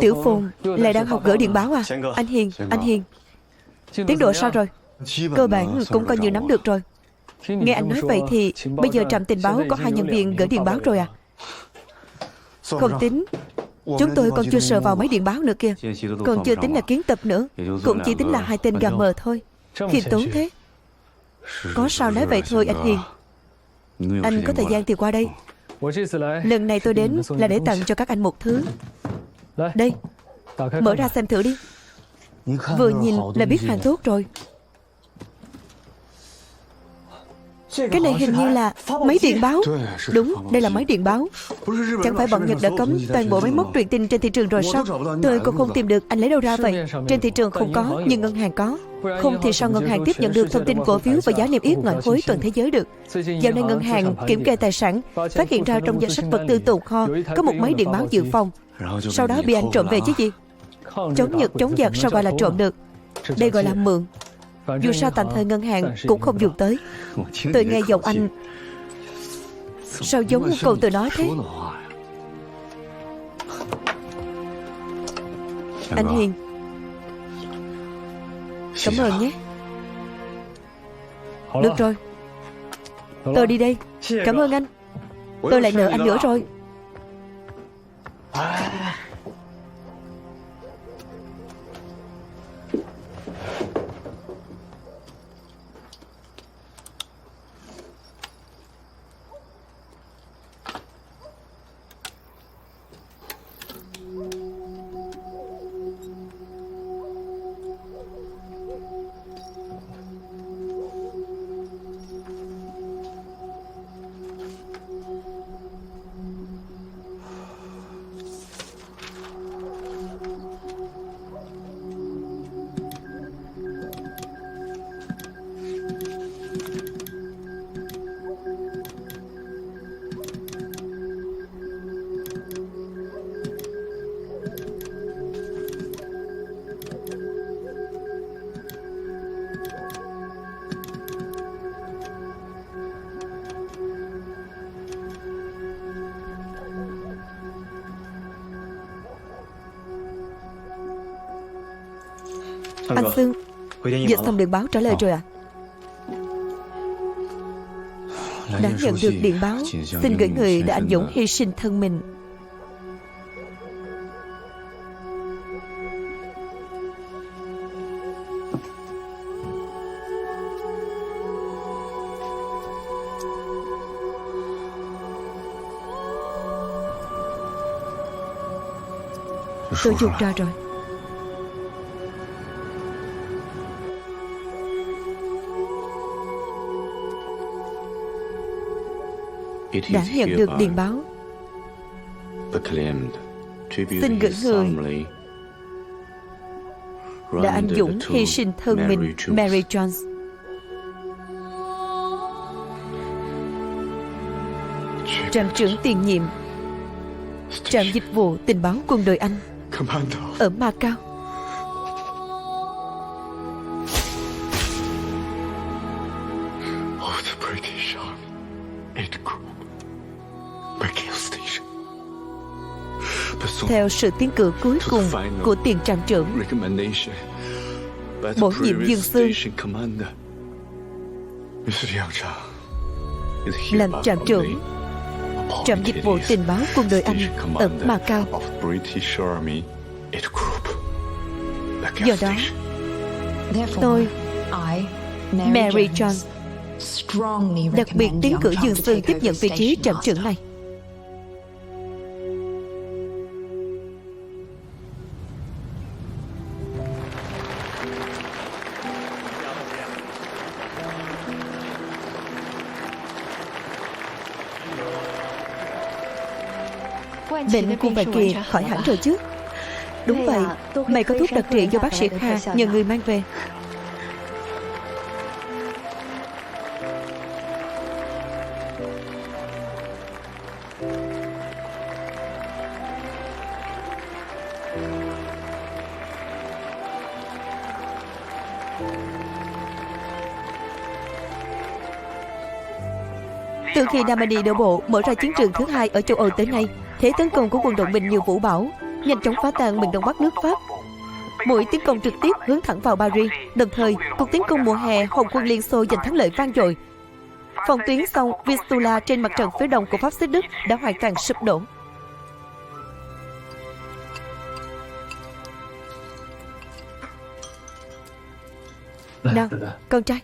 Tiểu Phồn lại đang học gỡ điện báo à? Anh Hiền, anh Hiền, tiến độ sao rồi? Cơ bản cũng coi như nắm được rồi. Nghe anh nói vậy thì bây giờ trạm tình báo có 2 nhân viên gửi điện báo rồi à? Không tính chúng tôi còn chưa sờ vào mấy điện báo nữa kia, còn chưa tính là kiến tập nữa, cũng chỉ tính là 2 tên gà mờ thôi. Khiêm tốn thế. Có sao nói vậy thôi anh Hiền. Anh có thời gian thì qua đây. Lần này tôi đến là để tặng cho các anh một thứ. Đây, mở ra xem thử đi. Vừa nhìn là biết hàng tốt rồi. Cái này hình như là máy điện báo. Đúng, đây là máy điện báo. Chẳng phải bọn Nhật đã cấm toàn bộ máy móc truyền tin trên thị trường rồi sao? Tôi còn không tìm được, anh lấy đâu ra vậy? Trên thị trường không có, nhưng ngân hàng có. Không thì sao ngân hàng tiếp nhận được thông tin cổ phiếu và giá niêm yết ngoại hối toàn thế giới được? Dạo này ngân hàng kiểm kê tài sản, phát hiện ra trong danh sách vật tư tồn kho có một máy điện báo dự phòng. Sau đó bị anh trộm về chứ gì? Chống Nhật chống giặc sao gọi là trộm được? Đây gọi là mượn. Dù sao tạm thời ngân hàng cũng không dùng tới. Tôi nghe giọng anh sao giống một câu từ nói thế? Anh Hiền, cảm ơn nhé. Được rồi, tôi đi đây. Cảm ơn anh. Tôi lại nợ anh nữa rồi. Anh Sương, dịch xong điện báo trả lời rồi ạ. Đã nhận được điện báo, xin gửi người đã anh dũng hy sinh thân mình. Tôi chuột ra rồi. Đã nhận được điện báo, xin gửi người đã anh dũng hy sinh thân mình, Mary Jones. Trạm trưởng tiền nhiệm trạm dịch vụ tình báo quân đội Anh ở Macau. Theo sự tiến cử cuối cùng của tiền trạm trưởng, bổ nhiệm Dương Sương làm trạm trưởng trạm dịch vụ tình báo quân đội Anh ở Macau. Do đó, tôi, Mary Jones, đặc biệt tiến cử Dương Sương tiếp nhận vị trí trạm trưởng này. Bệnh của bà Kỳ khỏi hẳn rồi chứ? Đúng vậy, mày có thuốc đặc trị do bác sĩ Kha nhờ người mang về. Từ khi Normandy đổ bộ mở ra chiến trường thứ hai ở châu Âu tới nay, thế tấn công của quân đội mình như vũ bão, nhanh chóng phá tan miền đông bắc nước Pháp. Mũi tiến công trực tiếp hướng thẳng vào Paris. Đồng thời, cuộc tiến công mùa hè Hồng quân Liên Xô giành thắng lợi vang dội. Phòng tuyến sông Vistula trên mặt trận phía đông của Pháp xít Đức đã hoàn toàn sụp đổ. Nào, con trai.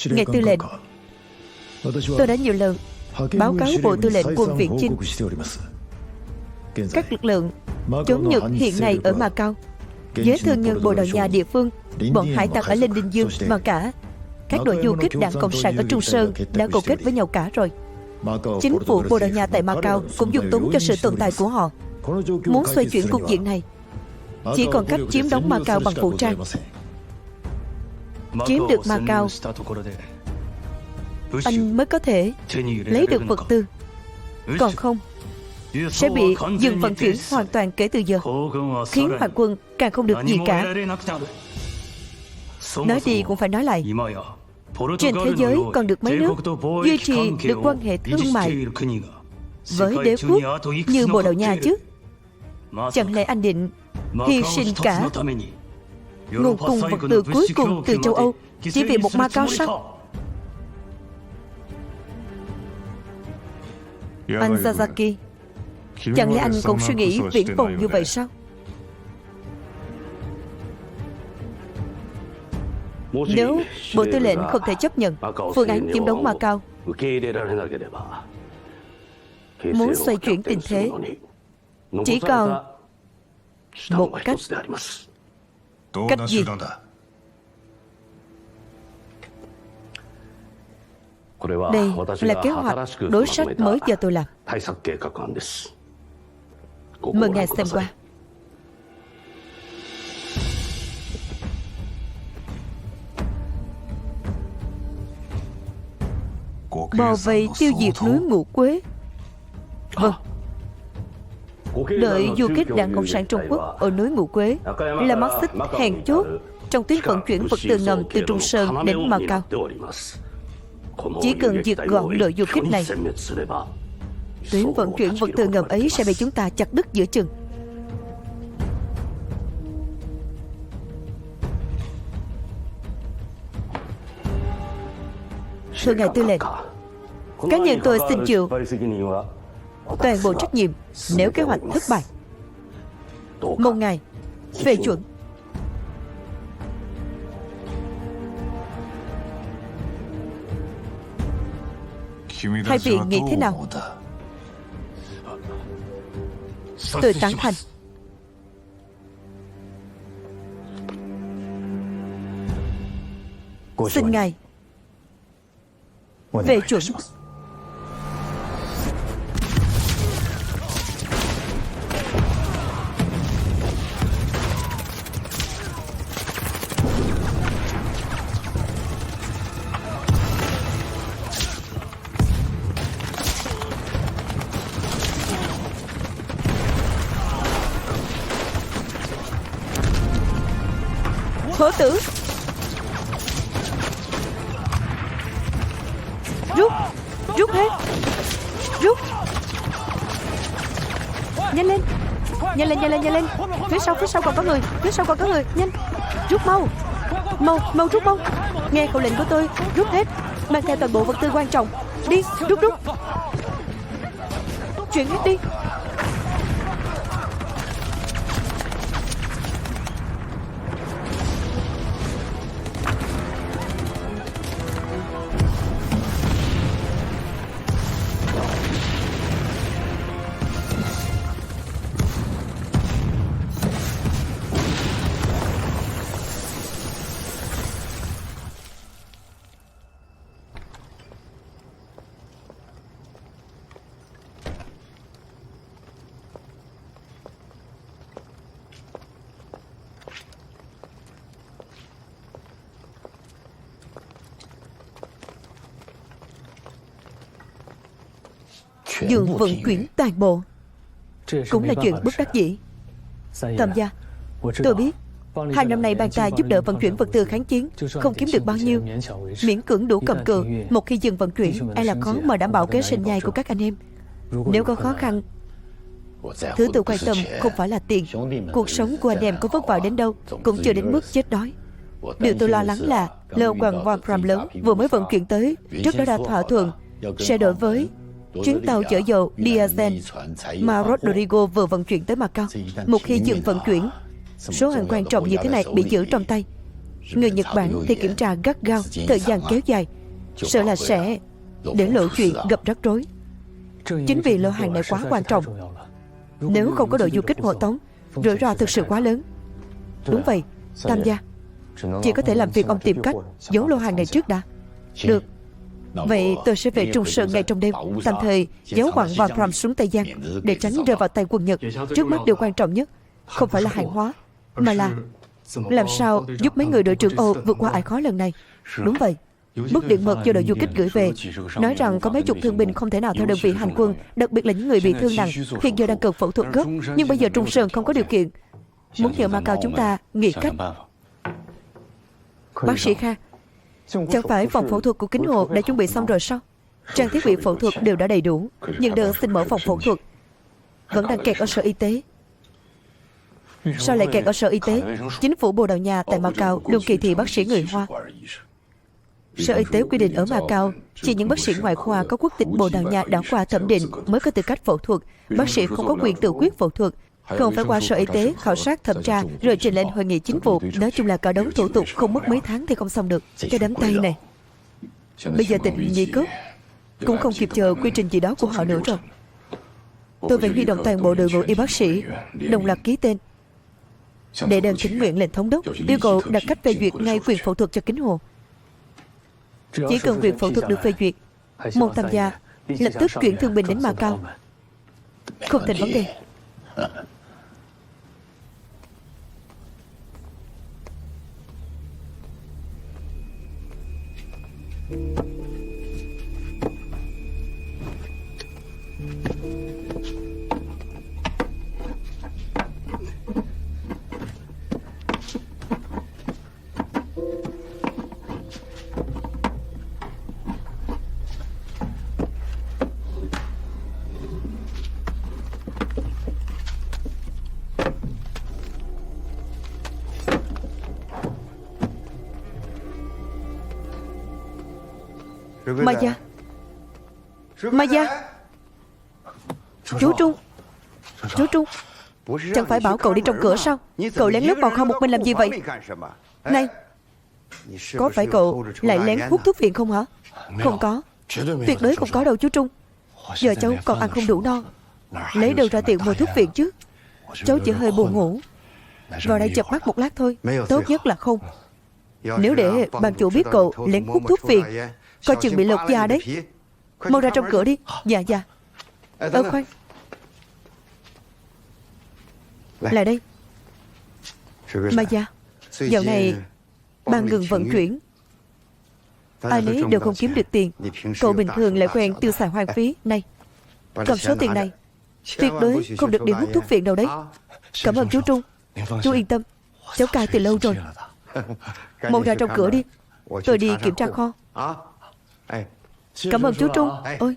Ngài tư lệnh, tôi đã nhiều lần báo cáo Bộ Tư lệnh Quân Viễn Chinh. Các lực lượng chống Nhật hiện nay ở Macau, với thương nhân Bồ Đào Nha địa phương, bọn hải tặc ở Linh Đinh Dương và cả các đội du kích đảng Cộng sản ở Trung Sơn đã cấu kết với nhau cả rồi. Chính phủ Bồ Đào Nha tại Macau cũng dung túng cho sự tồn tại của họ. Muốn xoay chuyển cục diện này, chỉ còn cách chiếm đóng Macau bằng vũ trang. Chiếm được Macau, anh mới có thể lấy được vật tư. Còn không, sẽ bị dừng vận chuyển hoàn toàn kể từ giờ, khiến Hoàng quân càng không được gì cả. Nói đi cũng phải nói lại, trên thế giới còn được mấy nước duy trì được quan hệ thương mại với đế quốc như Bồ Đào Nha chứ? Chẳng lẽ anh định hy sinh cả Nguồn cung vật tư cuối cùng từ châu Âu chỉ vì một Macao sao? Anh Sasaki, chẳng lẽ anh cũng suy nghĩ viễn vông như vậy sao? Nếu Bộ Tư lệnh không thể chấp nhận phương án chiếm đóng Macao, muốn xoay chuyển tình thế, chỉ còn một cách. Cách gì? Đây là kế hoạch đối sách mới do tôi làm. Mời ngài xem qua. Bao vây tiêu diệt núi Ngũ Quế. Vâng. Đợi du kích Đảng Cộng sản Trung Quốc ở núi Ngũ Quế là mắt xích hèn chốt trong tuyến vận chuyển vật tư ngầm từ Trung Sơn đến Macao. Chỉ cần diệt gọn đội du kích này, tuyến vận chuyển vật tư ngầm ấy sẽ bị chúng ta chặt đứt giữa chừng. Thưa ngài Tư lệnh, cá nhân tôi xin chịu toàn bộ trách nhiệm nếu kế hoạch thất bại. Mong ngài phê chuẩn. Hai vị nghĩ thế nào? Tôi tán thành. Xin ngài phê chuẩn. Hổ tử, rút hết, rút, nhanh lên, nhanh lên, nhanh lên, nhanh lên. Phía sau còn có người, nhanh, rút mau, mau rút mau. Nghe khẩu lệnh của tôi, rút hết, mang theo toàn bộ vật tư quan trọng. Đi, rút, chuyển hết đi. Dừng vận chuyển toàn bộ cũng là chuyện bất đắc dĩ. Tam gia, tôi biết 2 năm nay bang ta giúp đỡ vận chuyển vật tư kháng chiến, không kiếm được bao nhiêu, miễn cưỡng đủ cầm cự. Một khi dừng vận chuyển, ai là khó mà đảm bảo kế sinh nhai của các anh em. Nếu có khó khăn, thứ tôi quan tâm không phải là tiền. Cuộc sống của anh em có vất vả đến đâu cũng chưa đến mức chết đói. Điều tôi lo lắng là lô quần Wolfram lớn vừa mới vận chuyển tới, trước đó đã thỏa thuận sẽ đổi với chuyến tàu chở dầu Diazen mà Rodrigo vừa vận chuyển tới Macao. Một khi dừng vận chuyển, số hàng quan trọng như thế này bị giữ trong tay. Người Nhật Bản thì kiểm tra gắt gao, thời gian kéo dài, sợ là sẽ để lộ chuyện gặp rắc rối. Chính vì lô hàng này quá quan trọng, nếu không có đội du kích hộ tống, rủi ro thực sự quá lớn. Đúng vậy, Tam gia, chỉ có thể làm phiền ông tìm cách giấu lô hàng này trước đã. Được, vậy tôi sẽ về Trung Sơn ngay trong đêm, tạm thời giấu quặng Wolfram xuống Tây Giang để tránh rơi vào tay quân Nhật. Trước mắt điều quan trọng nhất không phải là hàng hóa, mà là làm sao giúp mấy người đội trưởng Âu vượt qua ải khó lần này. Đúng vậy, bức điện mật do đội du kích gửi về nói rằng có mấy chục thương binh không thể nào theo đơn vị hành quân, đặc biệt là những người bị thương nặng, hiện giờ đang cần phẫu thuật gấp. Nhưng bây giờ Trung Sơn không có điều kiện. Muốn nhờ Macao chúng ta nghĩ cách. Bác sĩ Kha, chẳng phải phòng phẫu thuật của Kính Hồ đã chuẩn bị xong rồi sao? Trang thiết bị phẫu thuật đều đã đầy đủ, nhưng đơn xin mở phòng phẫu thuật vẫn đang kẹt ở sở y tế. Sao lại kẹt ở Sở Y tế? Chính phủ Bồ Đào Nha tại Macau luôn kỳ thị bác sĩ người Hoa. Sở Y tế quy định ở Macau, chỉ những bác sĩ ngoại khoa có quốc tịch Bồ Đào Nha đã qua thẩm định mới có tư cách phẫu thuật. Bác sĩ không có quyền tự quyết phẫu thuật, còn phải qua Sở Y tế khảo sát thẩm tra rồi trình lên hội nghị chính phủ. Nói chung là cả đống thủ tục không mất mấy tháng thì không xong được. Cái đám tay này bây giờ tỉnh nhị cấp cũng không kịp chờ quy trình gì đó của họ nữa rồi. Tôi phải huy động toàn bộ đội ngũ y bác sĩ đồng loạt ký tên để đơn thỉnh nguyện lên thống đốc, yêu cầu đặt cách phê duyệt ngay quyền phẫu thuật cho Kính Hồ. Chỉ cần quyền phẫu thuật được phê duyệt, Môn Tam Gia lập tức chuyển thương binh đến Macau. Không thành vấn đề. Ma Gia, Ma Gia, chú Trung, chú Trung, chẳng phải bảo cậu đi trong cửa sao? Cậu lén lút vào kho một mình làm gì vậy? Này, có phải cậu lại lén hút thuốc phiện không hả? Không có, tuyệt đối không có đâu chú Trung. Giờ cháu còn ăn không đủ no, lấy đâu ra tiền mua thuốc phiện chứ? Cháu chỉ hơi buồn ngủ, vào đây chợp mắt một lát thôi. Tốt nhất là không. Nếu để ban chủ biết cậu lén hút thuốc phiện, coi chừng bị lột da đấy. Mau ra trong cửa đi. Dạ dạ. Khoan, lại đây. Ma Gia, dạo này ban ngừng vận chuyển, ai nấy đều không kiếm được tiền. Cậu bình thường lại quen tiêu xài hoang phí. Này, cầm số tiền này, tuyệt đối không được đi hút thuốc phiện đâu đấy. Cảm ơn chú Trung. Chú yên tâm, cháu cai từ lâu rồi. Mau ra trong cửa đi, tôi đi kiểm tra kho. Cảm ơn chú Trung. Ôi,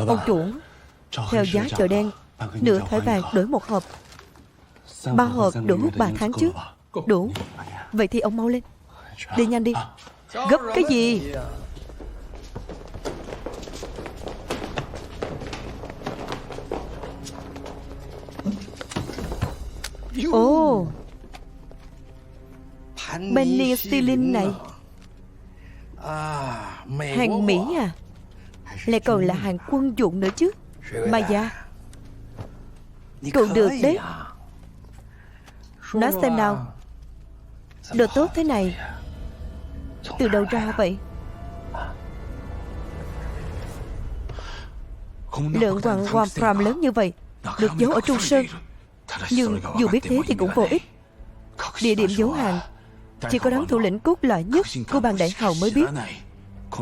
ông chủ, theo giá chợ đen, nửa thỏi vàng đổi một hộp, 3 hộp đủ hút 3 tháng trước. Đủ. Vậy thì ông mau lên. Đi nhanh đi. Gấp cái gì? Ồ, penicillin này, hàng Mỹ à? Lại còn là hàng quân dụng nữa chứ. Ma Gia, cậu được đấy. Nói xem nào, đồ tốt thế này từ đâu ra vậy? Lượng vàng Wolfram lớn như vậy được giấu ở Trung Sơn, nhưng dù biết thế thì cũng vô ích. Địa điểm giấu hàng chỉ có đám thủ lĩnh cốt lõi nhất của bang Đại Hào mới biết.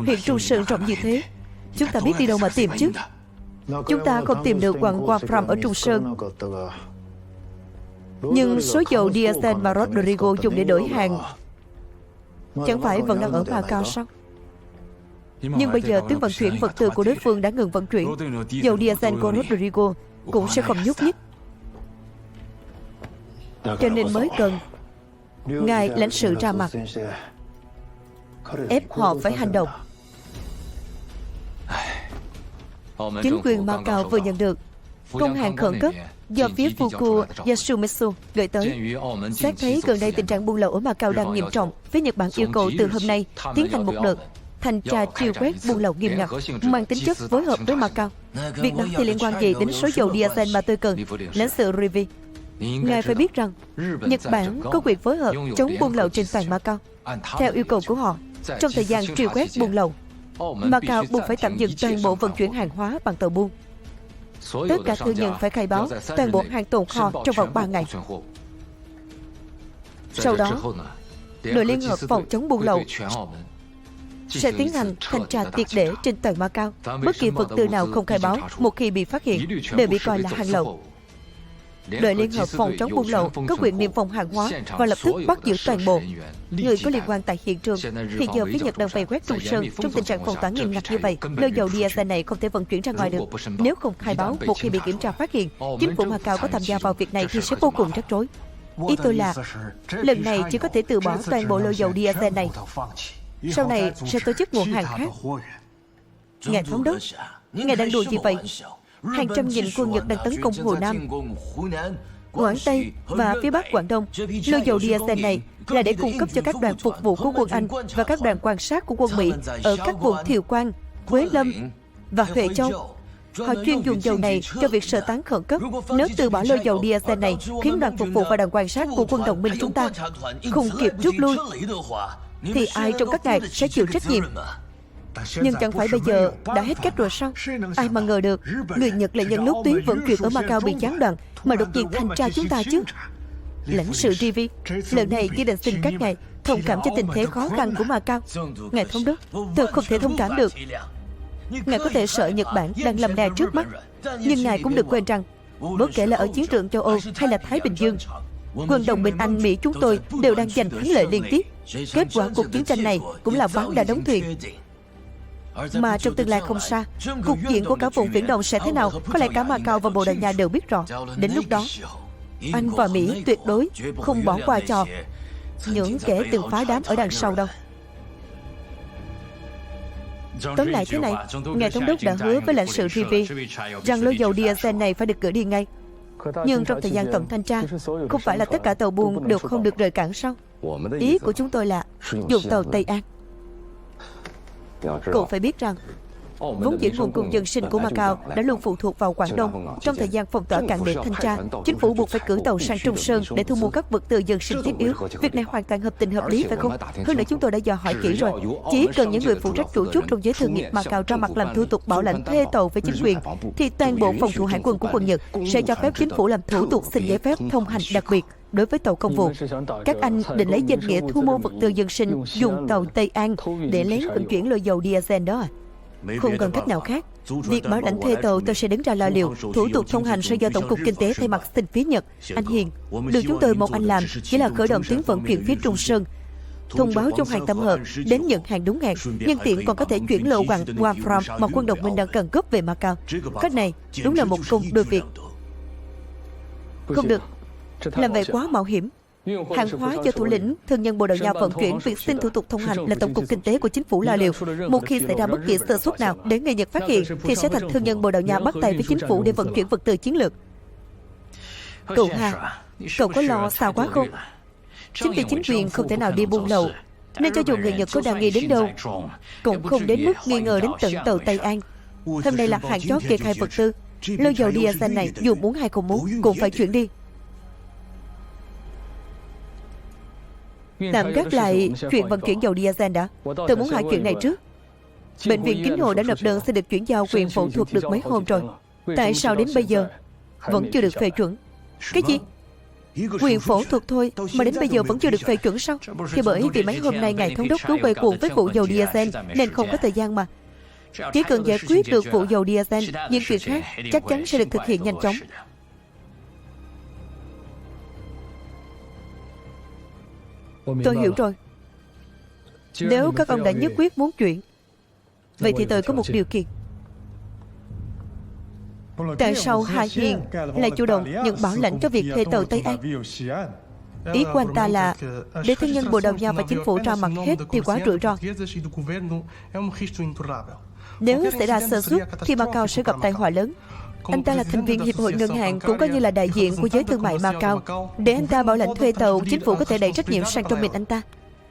Hiện Trung Sơn rộng như thế, chúng ta biết đi đâu mà tìm chứ? Chúng ta không tìm được quặng Wolfram ở Trung Sơn, nhưng số dầu diesel mà Rodrigo dùng để đổi hàng chẳng phải vẫn đang ở Macau sao? Nhưng bây giờ tuyến vận chuyển vật tư của đối phương đã ngừng vận chuyển, dầu diesel của Rodrigo cũng sẽ không nhúc nhích. Cho nên mới cần ngài lãnh sự ra mặt, ép họ phải hành động. Chính quyền Macau vừa nhận được công hàng khẩn cấp do phía Fuku Yasumitsu gửi tới. Xét thấy gần đây tình trạng buôn lậu ở Macau đang nghiêm trọng, phía Nhật Bản yêu cầu từ hôm nay tiến hành một đợt thanh tra truy quét buôn lậu nghiêm ngặt, mang tính chất phối hợp với Macau. Việc đó thì liên quan gì đến số dầu diesel mà tôi cần? Lãnh sự Rivi, Ngài phải biết rằng Nhật Bản có quyền phối hợp chống buôn lậu trên toàn Macau. Theo yêu cầu của họ, trong thời gian truy quét buôn lậu, Macau buộc phải tạm dừng toàn bộ vận chuyển hàng hóa bằng tàu buôn. Tất cả thương nhân phải khai báo toàn bộ hàng tồn kho trong vòng 3 ngày. Sau đó, đội liên hợp phòng chống buôn lậu sẽ tiến hành thanh tra triệt để trên toàn Macau. Bất kỳ vật tư nào không khai báo, một khi bị phát hiện, đều bị coi là hàng lậu. Đội liên hợp phòng chống buôn lậu có quyền niêm phong hàng hóa và lập tức bắt giữ toàn bộ người có liên quan tại hiện trường. Hiện giờ phía Nhật đang vây quét Trung Sơn trong tình trạng phong tỏa nghiêm ngặt như vậy. Lô dầu diesel này không thể vận chuyển ra ngoài được. Nếu không khai báo, một khi bị kiểm tra phát hiện, chính phủ Macau có tham gia vào việc này thì sẽ vô cùng rắc rối. Ý tôi là lần này chỉ có thể từ bỏ toàn bộ lô dầu diesel này. Sau này sẽ tổ chức nguồn hàng khác. Ngài thống đốc, ngài đang đùa gì vậy? Hàng trăm nghìn quân Nhật đang tấn công Hồ Nam, Quảng Tây và phía Bắc Quảng Đông. Lô dầu diesel này là để cung cấp cho các đoàn phục vụ của quân Anh và các đoàn quan sát của quân Mỹ ở các vùng Thiều Quan, Quế Lâm và Huệ Châu. Họ chuyên dùng dầu này cho việc sơ tán khẩn cấp. Nếu từ bỏ lô dầu diesel này khiến đoàn phục vụ và đoàn quan sát của quân đồng minh chúng ta không kịp rút lui, thì ai trong các ngài sẽ chịu trách nhiệm? Nhưng chẳng phải bây giờ đã hết cách rồi sao? Ai mà ngờ được người Nhật lại nhân lúc tuyến vận chuyển ở Macau bị gián đoạn mà đột nhiên thanh tra chúng ta chứ? Lãnh sự Rivi, lần này chỉ định xin các ngài thông cảm cho tình thế khó khăn của Macau. Ngài thống đốc, tôi không thể thông cảm được. Ngài có thể sợ Nhật Bản đang làm đè trước mắt, nhưng ngài cũng đừng quên rằng bất kể là ở chiến trường châu Âu hay là Thái Bình Dương, quân đồng minh Anh Mỹ chúng tôi đều đang giành thắng lợi liên tiếp. Kết quả cuộc chiến tranh này cũng là ván đã đóng thuyền. Mà trong tương lai không xa, cục diện của cả vùng Viễn Đông sẽ thế nào, có lẽ cả Macau và Bồ Đào Nha đều biết rõ. Đến lúc đó, Anh và Mỹ tuyệt đối không bỏ qua cho những kẻ từng phá đám ở đằng sau đâu. Tóm lại thế này, ngài thống đốc đã hứa với lãnh sự Rivi rằng lô dầu diesel này phải được gửi đi ngay. Nhưng trong thời gian tổng thanh tra, không phải là tất cả tàu buôn đều không được rời cảng sao? Ý của chúng tôi là dùng tàu Tây An. Cậu phải biết rằng vốn dĩ nguồn cung dân sinh của Macau đã luôn phụ thuộc vào Quảng Đông. Trong thời gian phong tỏa cảng để thanh tra, chính phủ buộc phải cử tàu sang Trung Sơn để thu mua các vật tư dân sinh thiết yếu. Việc này hoàn toàn hợp tình hợp lý, phải không? Hơn nữa chúng tôi đã dò hỏi kỹ rồi. Chỉ cần những người phụ trách chủ chốt trong giới thương nghiệp Macau ra mặt làm thủ tục bảo lãnh thuê tàu với chính quyền, thì toàn bộ phòng thủ hải quân của quân Nhật sẽ cho phép chính phủ làm thủ tục xin giấy phép thông hành đặc biệt đối với tàu công vụ. Các anh định lấy danh nghĩa thu mua vật tư dân sinh dùng tàu Tây An để lén vận chuyển lô dầu diesel đó à? Không còn cách nào khác. Việc bảo lãnh thuê tàu tôi sẽ đứng ra lo liệu. Thủ tục thông hành sẽ do Tổng cục Kinh tế thay mặt xin phía Nhật. Anh Hiền, điều chúng tôi mong anh làm chỉ là khởi động tuyến vận chuyển phía Trung Sơn, thông báo cho hàng tam hợp đến nhận hàng đúng hẹn, nhân tiện còn có thể chuyển lộ quặng Wolfram mà quân đồng minh đang cần cấp về Macau. Cách này đúng là một công đôi việc. Không được, làm vậy quá mạo hiểm. Hàng hóa do thủ lĩnh thương nhân Bồ Đào Nha vận chuyển, việc xin thủ tục thông hành là Tổng cục Kinh tế của chính phủ lo liệu. Một khi xảy ra bất kỳ sơ suất nào để người Nhật phát hiện, thì sẽ thành thương nhân Bồ Đào Nha bắt tay với chính phủ để vận chuyển vật tư chiến lược. Cậu Hà, cậu có lo sao quá không? Chính vì chính quyền không thể nào đi buôn lậu, nên cho dù người Nhật có đa nghi đến đâu, cũng không đến mức nghi ngờ đến tận tàu Tây An. Hôm nay là hàng chót kê khai vật tư. Lô dầu diesel này dù muốn hay không muốn cũng phải chuyển đi. Tạm gác lại chuyện vận chuyển dầu diesel đã. Tôi muốn hỏi chuyện này trước. Bệnh viện Kính Hồ đã nộp đơn xin được chuyển giao quyền phẫu thuật được mấy hôm rồi. Tại sao đến bây giờ vẫn chưa được phê chuẩn? Cái gì? Quyền phẫu thuật thôi mà đến bây giờ vẫn chưa được phê chuẩn sao? Thì bởi vì mấy hôm nay ngài thống đốc cứ quay cuồng với vụ dầu diesel nên không có thời gian mà. Chỉ cần giải quyết được vụ dầu diesel, những chuyện khác chắc chắn sẽ được thực hiện nhanh chóng. Tôi hiểu rồi. Nếu các ông đã nhất quyết muốn chuyển, vậy thì tôi có một điều kiện. Tại sao Hà Hiền lại chủ động nhận bảo lãnh cho việc thuê tàu Tây An? Ý của anh ta là để thương nhân Bồ Đào Nha và chính phủ ra mặt hết thì quá rủi ro. Nếu xảy ra sơ suất thì Macau sẽ gặp tai họa lớn. Anh ta là thành viên Hiệp hội Ngân hàng, cũng coi như là đại diện của giới thương mại Macau. Để anh ta bảo lãnh thuê tàu, chính phủ có thể đẩy trách nhiệm sang trong mình anh ta.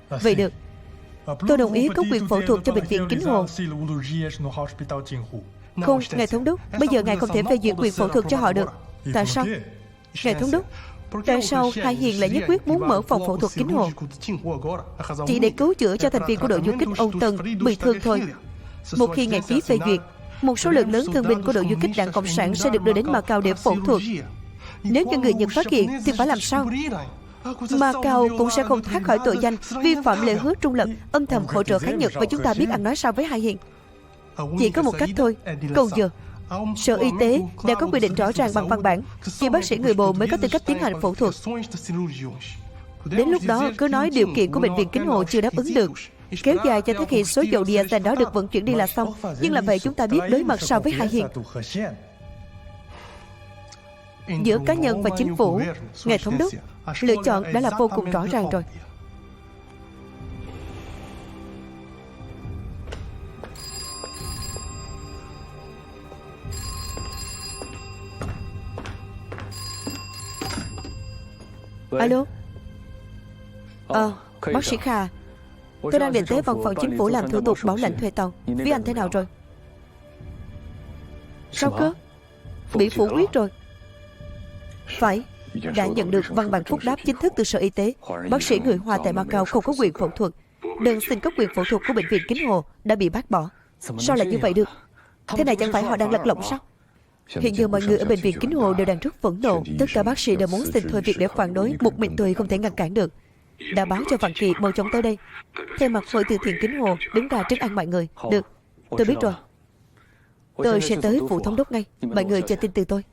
Vậy được, tôi đồng ý có quyền phẫu thuật cho bệnh viện Kính Hồ. Không, ngài thống đốc, bây giờ ngài không thể phê duyệt quyền phẫu thuật cho họ được. Tại sao? Ngài thống đốc, Tại sao Hai Hiền lại nhất quyết muốn mở phòng phẫu thuật kính hồ? Chỉ để cứu chữa cho thành viên của đội du kích Âu Tân bị thương thôi. Một khi ngài ký phê duyệt, một số lượng lớn thương binh của đội du kích Đảng Cộng sản sẽ được đưa đến Macau để phẫu thuật. Nếu như người Nhật phát hiện thì phải làm sao? Macau cũng sẽ không thoát khỏi tội danh vi phạm lời hứa trung lập, âm thầm hỗ trợ kháng Nhật, và chúng ta biết ăn nói sao với Hai Hiền. Chỉ có một cách thôi, cầu giờ. Sở Y tế đã có quy định rõ ràng bằng văn bản, chỉ bác sĩ người Bồ mới có tư cách tiến hành phẫu thuật. Đến lúc đó cứ nói điều kiện của bệnh viện Kính Hồ chưa đáp ứng được, kéo dài cho tới khi số dầu diesel đó được vận chuyển đi là xong. Nhưng làm vậy chúng ta biết đối mặt sao với Hai Hiền. Giữa cá nhân và chính phủ, ngài thống đốc, lựa chọn đã là vô cùng rõ ràng rồi. Alo. Bác sĩ Kha, tôi đang định tới văn phòng chính phủ làm thủ tục bảo lãnh thuê tàu. Với anh thế nào rồi? Sao cơ? Bị phủ quyết rồi. Phải, đã nhận được văn bản phúc đáp chính thức từ Sở Y tế. Bác sĩ người Hoa tại Macau không có quyền phẫu thuật. Đơn xin cấp quyền phẫu thuật của bệnh viện Kính Hồ đã bị bác bỏ. Sao lại như vậy được? Thế này chẳng phải họ đang lật lọng sao? Hiện giờ mọi người ở bệnh viện Kính Hồ đều đang rất phẫn nộ. Tất cả bác sĩ đều muốn xin thôi việc để phản đối. Một mình tôi không thể ngăn cản được. Đã báo cho Vạn Kỳ mau chóng tới đây. Thay mặt hội từ thiện Kính Hồ đứng ra trấn an mọi người. Được, tôi biết rồi. Tôi sẽ tới phủ thống đốc ngay. Mọi người chờ tin từ tôi.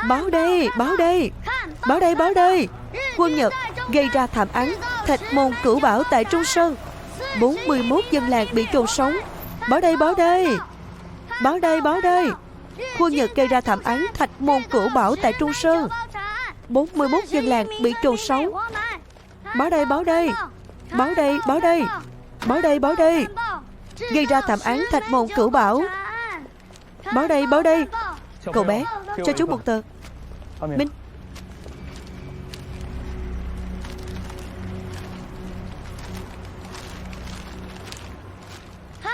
Báo đây, báo đây. Báo đây, báo đây. Quân Nhật gây ra thảm án Thạch Môn Cửu Bảo tại Trung Sơn. 41 dân làng bị chôn sống. Báo đây, báo đây. Báo đây, báo đây. Quân Nhật gây ra thảm án Thạch Môn Cửu Bảo tại Trung Sơn. 41 dân làng bị chôn sống. Báo đây, báo đây. Báo đây, báo đây. Báo đây, báo đây. Gây ra thảm án Thạch Môn Cửu Bảo. Báo đây, báo đây. Cậu bé, cho chú một tờ. Minh.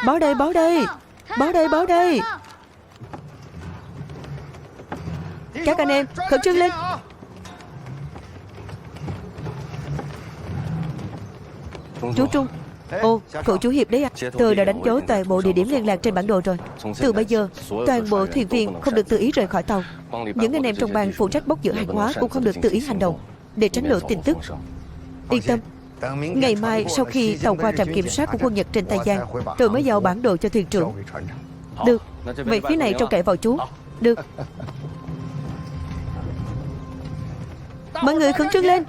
Báo đây, báo đây. Báo đây, báo đây. Các anh em, khẩn trương lên. Chú Trung. Ồ, cậu chú Hiệp đấy à? Tôi đã đánh dấu toàn bộ địa điểm liên lạc trên bản đồ rồi. Từ bây giờ, toàn bộ thuyền viên không được tự ý rời khỏi tàu. Những anh em trong ban phụ trách bốc dỡ hàng hóa cũng không được tự ý hành động, để tránh lộ tin tức. Yên tâm, ngày mai sau khi tàu qua trạm kiểm soát của quân Nhật trên Tây Giang, tôi mới giao bản đồ cho thuyền trưởng. Được, vậy phía này trông cậy vào chú. Được. Mọi người khẩn trương lên.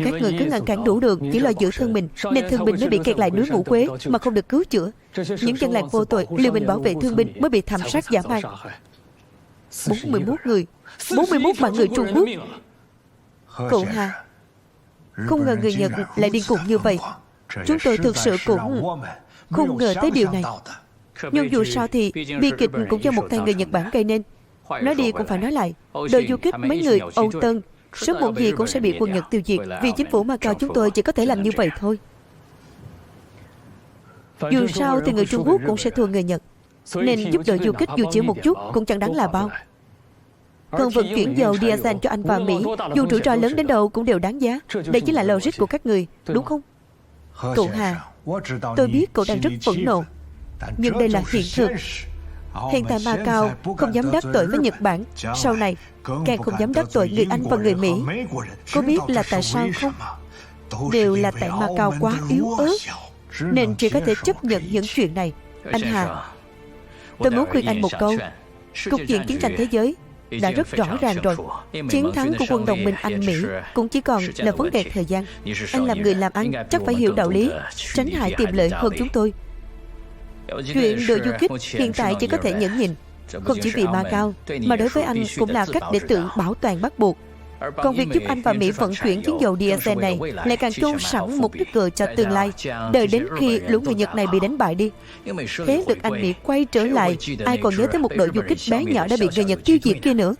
Các người cứ ngăn cản đủ được, chỉ lo giữ thân mình, nên thương binh mới bị kẹt lại núi Ngũ Quế mà không được cứu chữa. Những dân làng vô tội liều mình bảo vệ thương binh mới bị thảm sát dã man. 41 người, 41 mạng người Trung Quốc. Cậu Hà, không ngờ người Nhật lại điên cuồng như vậy. Chúng tôi thực sự cũng không ngờ tới điều này. Nhưng dù sao thì bi kịch cũng do một tay người Nhật Bản gây nên. Nói đi cũng phải nói lại, đội du kích mấy người Âu Tân sớm muộn gì cũng sẽ bị quân Nhật tiêu diệt. Vì chính phủ Macau chúng tôi chỉ có thể làm như vậy thôi. Dù sao thì người Trung Quốc cũng sẽ thua người Nhật, nên giúp đội du kích dù chỉ một chút cũng chẳng đáng là bao. Còn vận chuyển dầu diesel cho Anh và Mỹ, dù rủi ro lớn đến đâu cũng đều đáng giá. Đây chính là logic của các người, đúng không? Cậu Hà, tôi biết cậu đang rất phẫn nộ, nhưng đây là hiện thực. Hiện tại Macau không dám đắc tội với Nhật Bản, sau này càng không dám đắc tội người Anh và người Mỹ. Có biết là tại sao không? Đều là tại Macau quá yếu ớt, nên chỉ có thể chấp nhận những chuyện này. Anh Hà, tôi muốn khuyên anh một câu. Cục diện chiến tranh thế giới đã rất rõ ràng rồi. Chiến thắng của quân đồng minh Anh-Mỹ cũng chỉ còn là vấn đề thời gian. Anh làm người làm ăn chắc phải hiểu đạo lý, tránh hại tiềm lợi hơn chúng tôi. Chuyện đội du kích hiện tại chỉ có thể nhẫn nhịn, không chỉ vì Macau, mà đối với anh cũng là cách để tự bảo toàn bắt buộc. Còn việc giúp Anh và Mỹ vận chuyển chuyến dầu diesel này lại càng chôn sẵn một nước cờ cho tương lai, đợi đến khi lũ người Nhật này bị đánh bại đi. Thế lực Anh Mỹ quay trở lại, ai còn nhớ tới một đội du kích bé nhỏ đã bị người Nhật tiêu diệt kia nữa.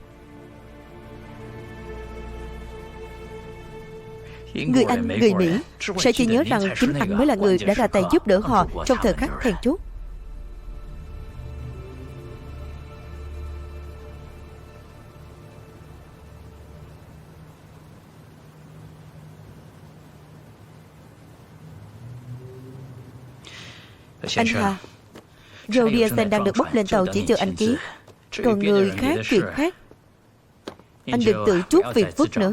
Người Anh, người Mỹ sẽ chỉ nhớ rằng chính anh mới là người đã ra tay giúp đỡ họ trong thời khắc then chốt. Anh Hà, dầu diesel đang được bốc lên tàu chỉ chờ anh ký. Còn người khác chuyện khác. Anh đừng tự chuốc phiền phức nữa.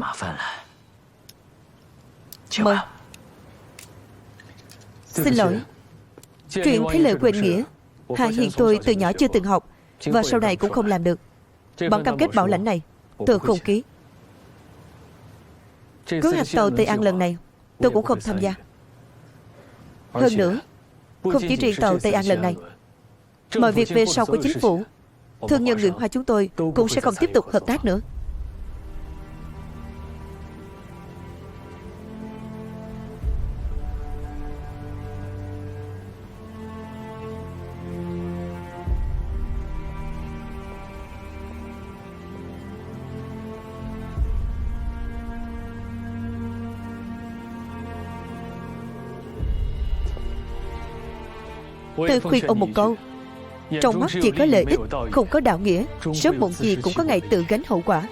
Mời. Xin lỗi. Chuyện thấy lời quên nghĩa, Hà Hiền tôi từ nhỏ chưa từng học, và sau này cũng không làm được. Bản cam kết bảo lãnh này tôi không ký. Kế hoạch tàu Tây An lần này tôi cũng không tham gia. Hơn nữa, không chỉ riêng tàu Tây An lần này, mọi việc về sau của chính phủ, thương nhân người Hoa chúng tôi cũng sẽ không tiếp tục hợp tác nữa. Tôi khuyên ông một câu, trong mắt chỉ có lợi ích, không có đạo nghĩa, sớm muộn gì cũng có ngày tự gánh hậu quả.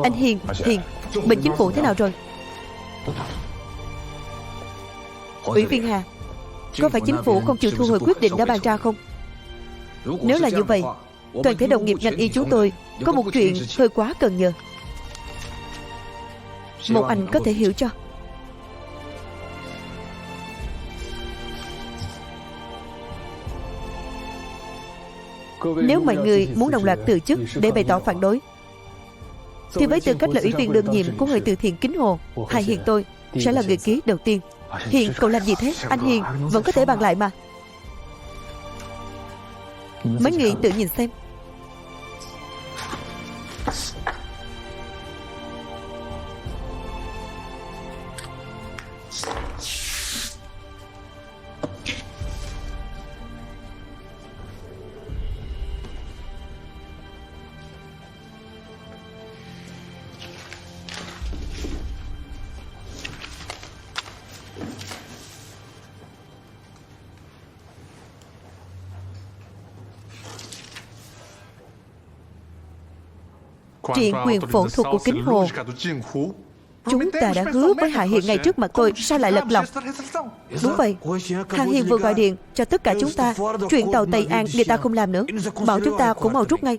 Anh Hiền, bên chính phủ thế nào rồi? Ủy viên Hà, có phải chính phủ không chịu thu hồi quyết định đã ban ra không? Nếu là như vậy, toàn thể đồng nghiệp ngành y chúng tôi có một chuyện hơi quá cần nhờ. Một anh có thể hiểu cho. Nếu mọi người muốn đồng loạt từ chức để bày tỏ phản đối, thì với tư cách là ủy viên đương nhiệm của người từ thiện Kính Hồ, Hà Hiền tôi sẽ là người ký đầu tiên. Hiền, cậu làm gì thế? Anh Hiền, vẫn có thể bàn lại mà. Mấy người tự nhìn xem. Triện quyền phẫu thuật của Kính Hồ, chúng ta đã hứa với Hạ Hiền ngay trước mặt tôi, sao lại lật lọng? Đúng vậy, Hạ Hiền vừa gọi điện cho tất cả chúng ta, chuyện tàu Tây An người ta không làm nữa, bảo chúng ta cũng mau rút ngay.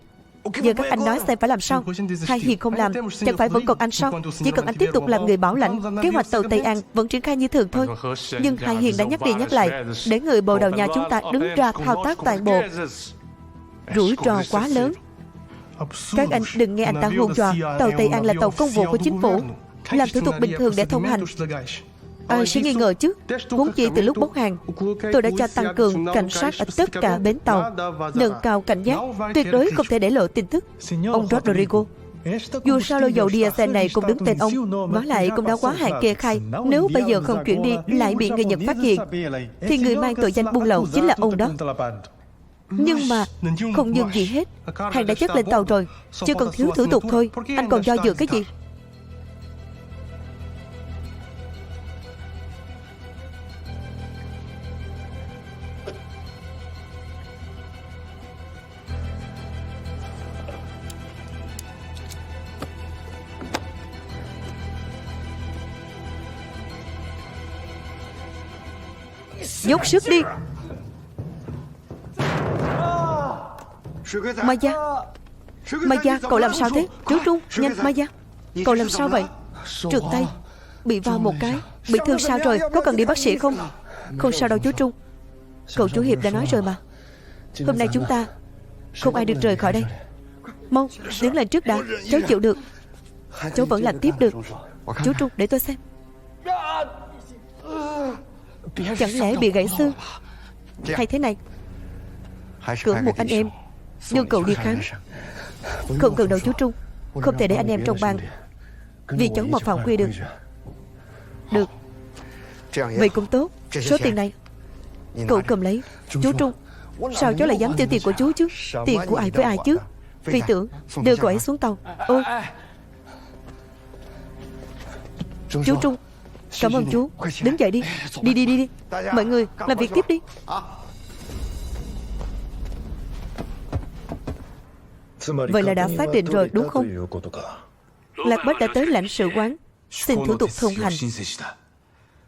Giờ các anh nói xem phải làm sao? Hạ Hiền không làm, chẳng phải vẫn còn anh sao? Chỉ cần anh tiếp tục làm người bảo lãnh, kế hoạch tàu Tây An vẫn triển khai như thường thôi. Nhưng Hạ Hiền đã nhắc đi nhắc lại, để người Bồ Đào Nha chúng ta đứng ra thao tác toàn bộ. Rủi ro quá lớn. Các anh đừng nghe anh ta hù dọa. Tàu Tây An là tàu công vụ của chính phủ, làm thủ tục bình thường để thông hành. Ai sẽ nghi ngờ chứ? Huống chi từ lúc bốc hàng, tôi đã cho tăng cường cảnh sát ở tất cả bến tàu, nâng cao cảnh giác, tuyệt đối không thể để lộ tin tức. Ông Rodrigo, dù sao lô dầu diesel này cũng đứng tên ông, vả lại cũng đã quá hạn kê khai. Nếu bây giờ không chuyển đi lại bị người Nhật phát hiện, thì người mang tội danh buôn lậu chính là ông đó. Nhưng mà không nhưng gì hết, hàng đã chất lên tàu rồi, chưa còn thiếu thủ tục thôi. Anh còn do dự cái gì? Dốc sức đi. Maya, cậu làm sao thế? Trú Trung, nhanh Maya. Cậu làm sao vậy? Trượt tay. Bị va một cái. Bị thương sao rồi? Có cần đi bác sĩ không? Không sao đâu chú Trung. Cậu chủ Hiệp đã nói rồi mà. Hôm nay chúng ta không ai được rời khỏi đây. Mau đứng lên trước đã. Cháu chịu được. Cháu vẫn làm tiếp được. Chú Trung để tôi xem. Chẳng lẽ bị gãy xương? Hay thế này, cử một anh em đưa cậu đi khám. Không cần đâu chú Trung. Không thể để anh em trong bang vì cháu mà phạm quy được. Được, vậy cũng tốt. Số tiền này cậu cầm lấy. Chú Trung, sao cháu lại dám tiêu tiền của chú chứ? Tiền của ai với ai chứ? Phi tưởng đưa cậu ấy xuống tàu. Ôi chú Trung, cảm ơn chú. Đứng dậy đi. Đi. Mọi người làm việc tiếp đi. Vậy là đã xác định rồi đúng không? Lạc Bách đã tới lãnh sự quán xin thủ tục thông hành.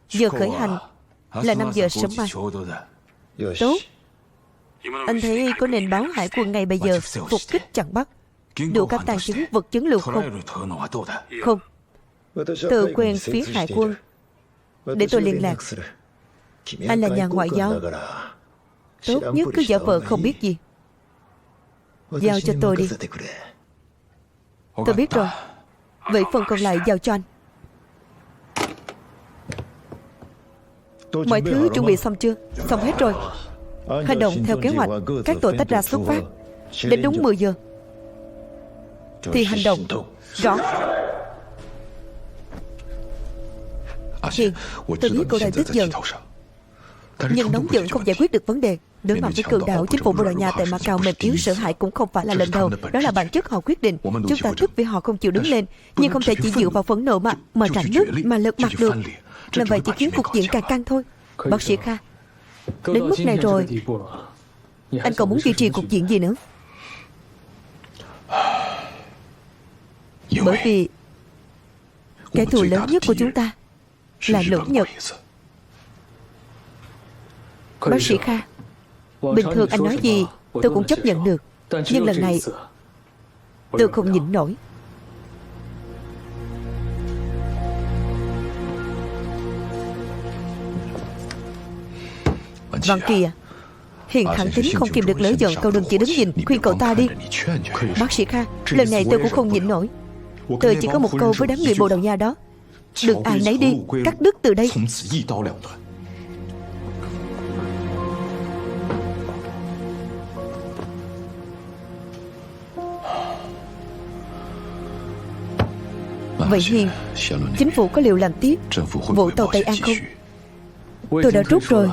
Giờ khởi hành là 5 giờ sớm mai. Tốt. Anh thấy có nên báo hải quân ngay bây giờ phục kích chặn bắt, đủ các tàng chứng vật chứng lưu không? Không. Tôi quen phía hải quân, để tôi liên lạc. Anh là nhà ngoại giao, tốt nhất cứ giả vờ không biết gì. Giao cho tôi đi. Tôi biết rồi. Vậy phần còn lại giao cho anh. Mọi thứ chuẩn bị xong chưa? Xong hết rồi. Hành động theo kế hoạch. Các tổ tách ra xuất phát. Đến đúng 10 giờ thì hành động. Rõ. Hiền, tôi biết cô đang tức giận, nhưng nóng giận không giải quyết được vấn đề. Đối mặt với cường đảo, chính phủ Bồ Đào Nha tại Macau mềm yếu sợ hãi cũng không phải là lần đầu. Đó là bản chất họ quyết định. Chúng ta tức vì họ không chịu đứng lên, nhưng không thể chỉ dựa vào phẫn nộ mà rảnh nước mà lật mặt được. Làm vậy chỉ khiến cuộc diện càng căng thôi. Bác sĩ Kha, đến mức này rồi, anh còn muốn duy trì cuộc diện gì nữa? Bởi vì kẻ thù lớn nhất của chúng ta là lỗ Nhật. Bác sĩ Kha, bình thường anh nói gì tôi cũng chấp nhận được, nhưng lần này tôi không nhịn nổi. Văn Kỳ à, Hiền thẳng tính không kìm được lửa giận. Cậu đừng chỉ đứng nhìn, khuyên cậu ta đi. Bác sĩ Kha, lần này tôi cũng không nhịn nổi. Tôi chỉ có một câu với đám người Bồ Đào Nha đó: đừng ai nấy đi, cắt đứt từ đây. Vậy Hiền, chính phủ có liệu làm tiếp vụ tàu Tây An không? Tôi đã rút rồi,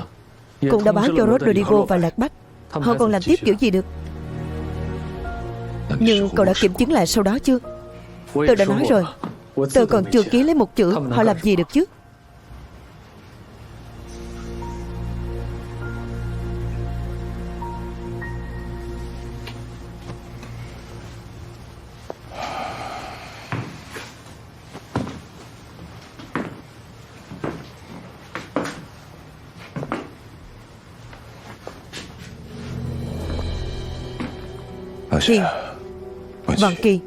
cũng đã báo cho Rodrigo và Lạc Bách. Họ còn làm tiếp kiểu gì được? Nhưng cậu đã kiểm chứng lại sau đó chưa? Tôi đã nói rồi, tôi còn chưa ký lấy một chữ. Họ làm gì được chứ? Hiền, Văn Kỳ,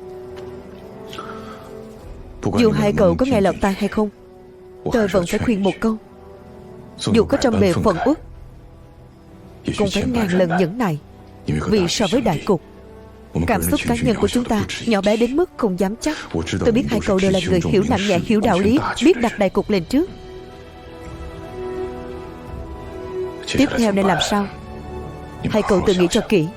dù hai cậu có nghe lọt tai hay không, tôi vẫn phải khuyên một câu. Dù có trăm bề phận uất, cũng phải ngàn lần nhẫn nại. Vì so với đại cục, cảm xúc cá nhân của chúng ta nhỏ bé đến mức không dám chắc. Tôi biết hai cậu đều là người hiểu nặng nhẹ, hiểu đạo lý, biết đặt đại cục lên trước. Tiếp theo nên làm sao? Hai cậu tự nghĩ cho kỹ.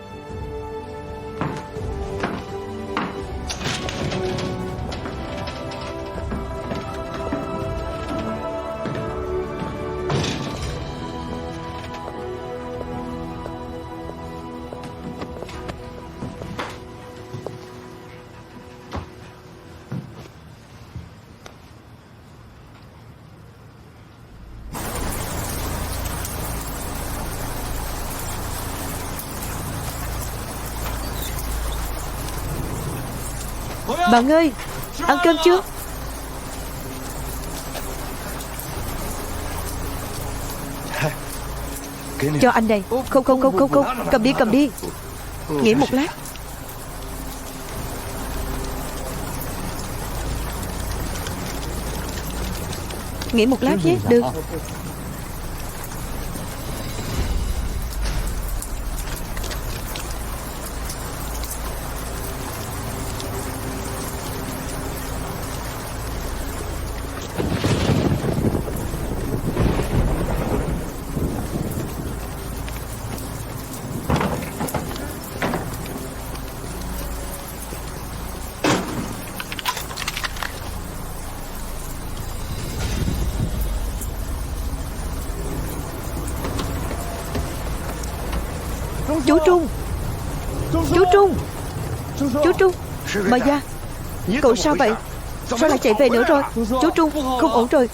Bạn ơi, ăn cơm chưa? Cho anh đây. Không, cầm đi. Nghỉ một lát. Nghỉ một lát nhé. Được. Chú Trung. Chú Trung. Chú Trung. Bà Gia, cậu sao vậy? Sao lại chạy về nữa rồi? Chú Trung, không ổn rồi.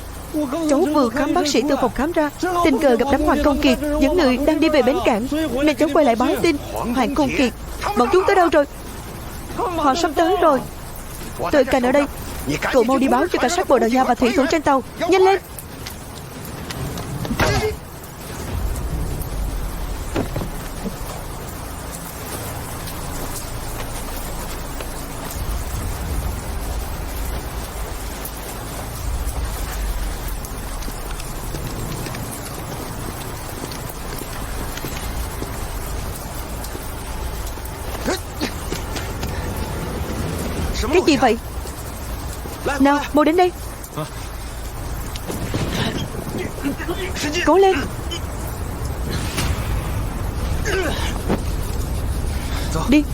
Cháu vừa khám bác sĩ từ phòng khám ra, tình cờ gặp đám Hoàng Công Kiệt dẫn người đang đi về bến cảng, nên cháu quay lại báo tin. Hoàng Công Kiệt, bọn chúng tới đâu rồi? Họ sắp tới rồi. Tôi canh ở đây. Cậu mau đi báo cho cảnh sát Bồ Đào Nha và thủy thủ trên tàu. Nhanh lên. Cái gì vậy? Nào, mau đến đây. Cố lên. Đi.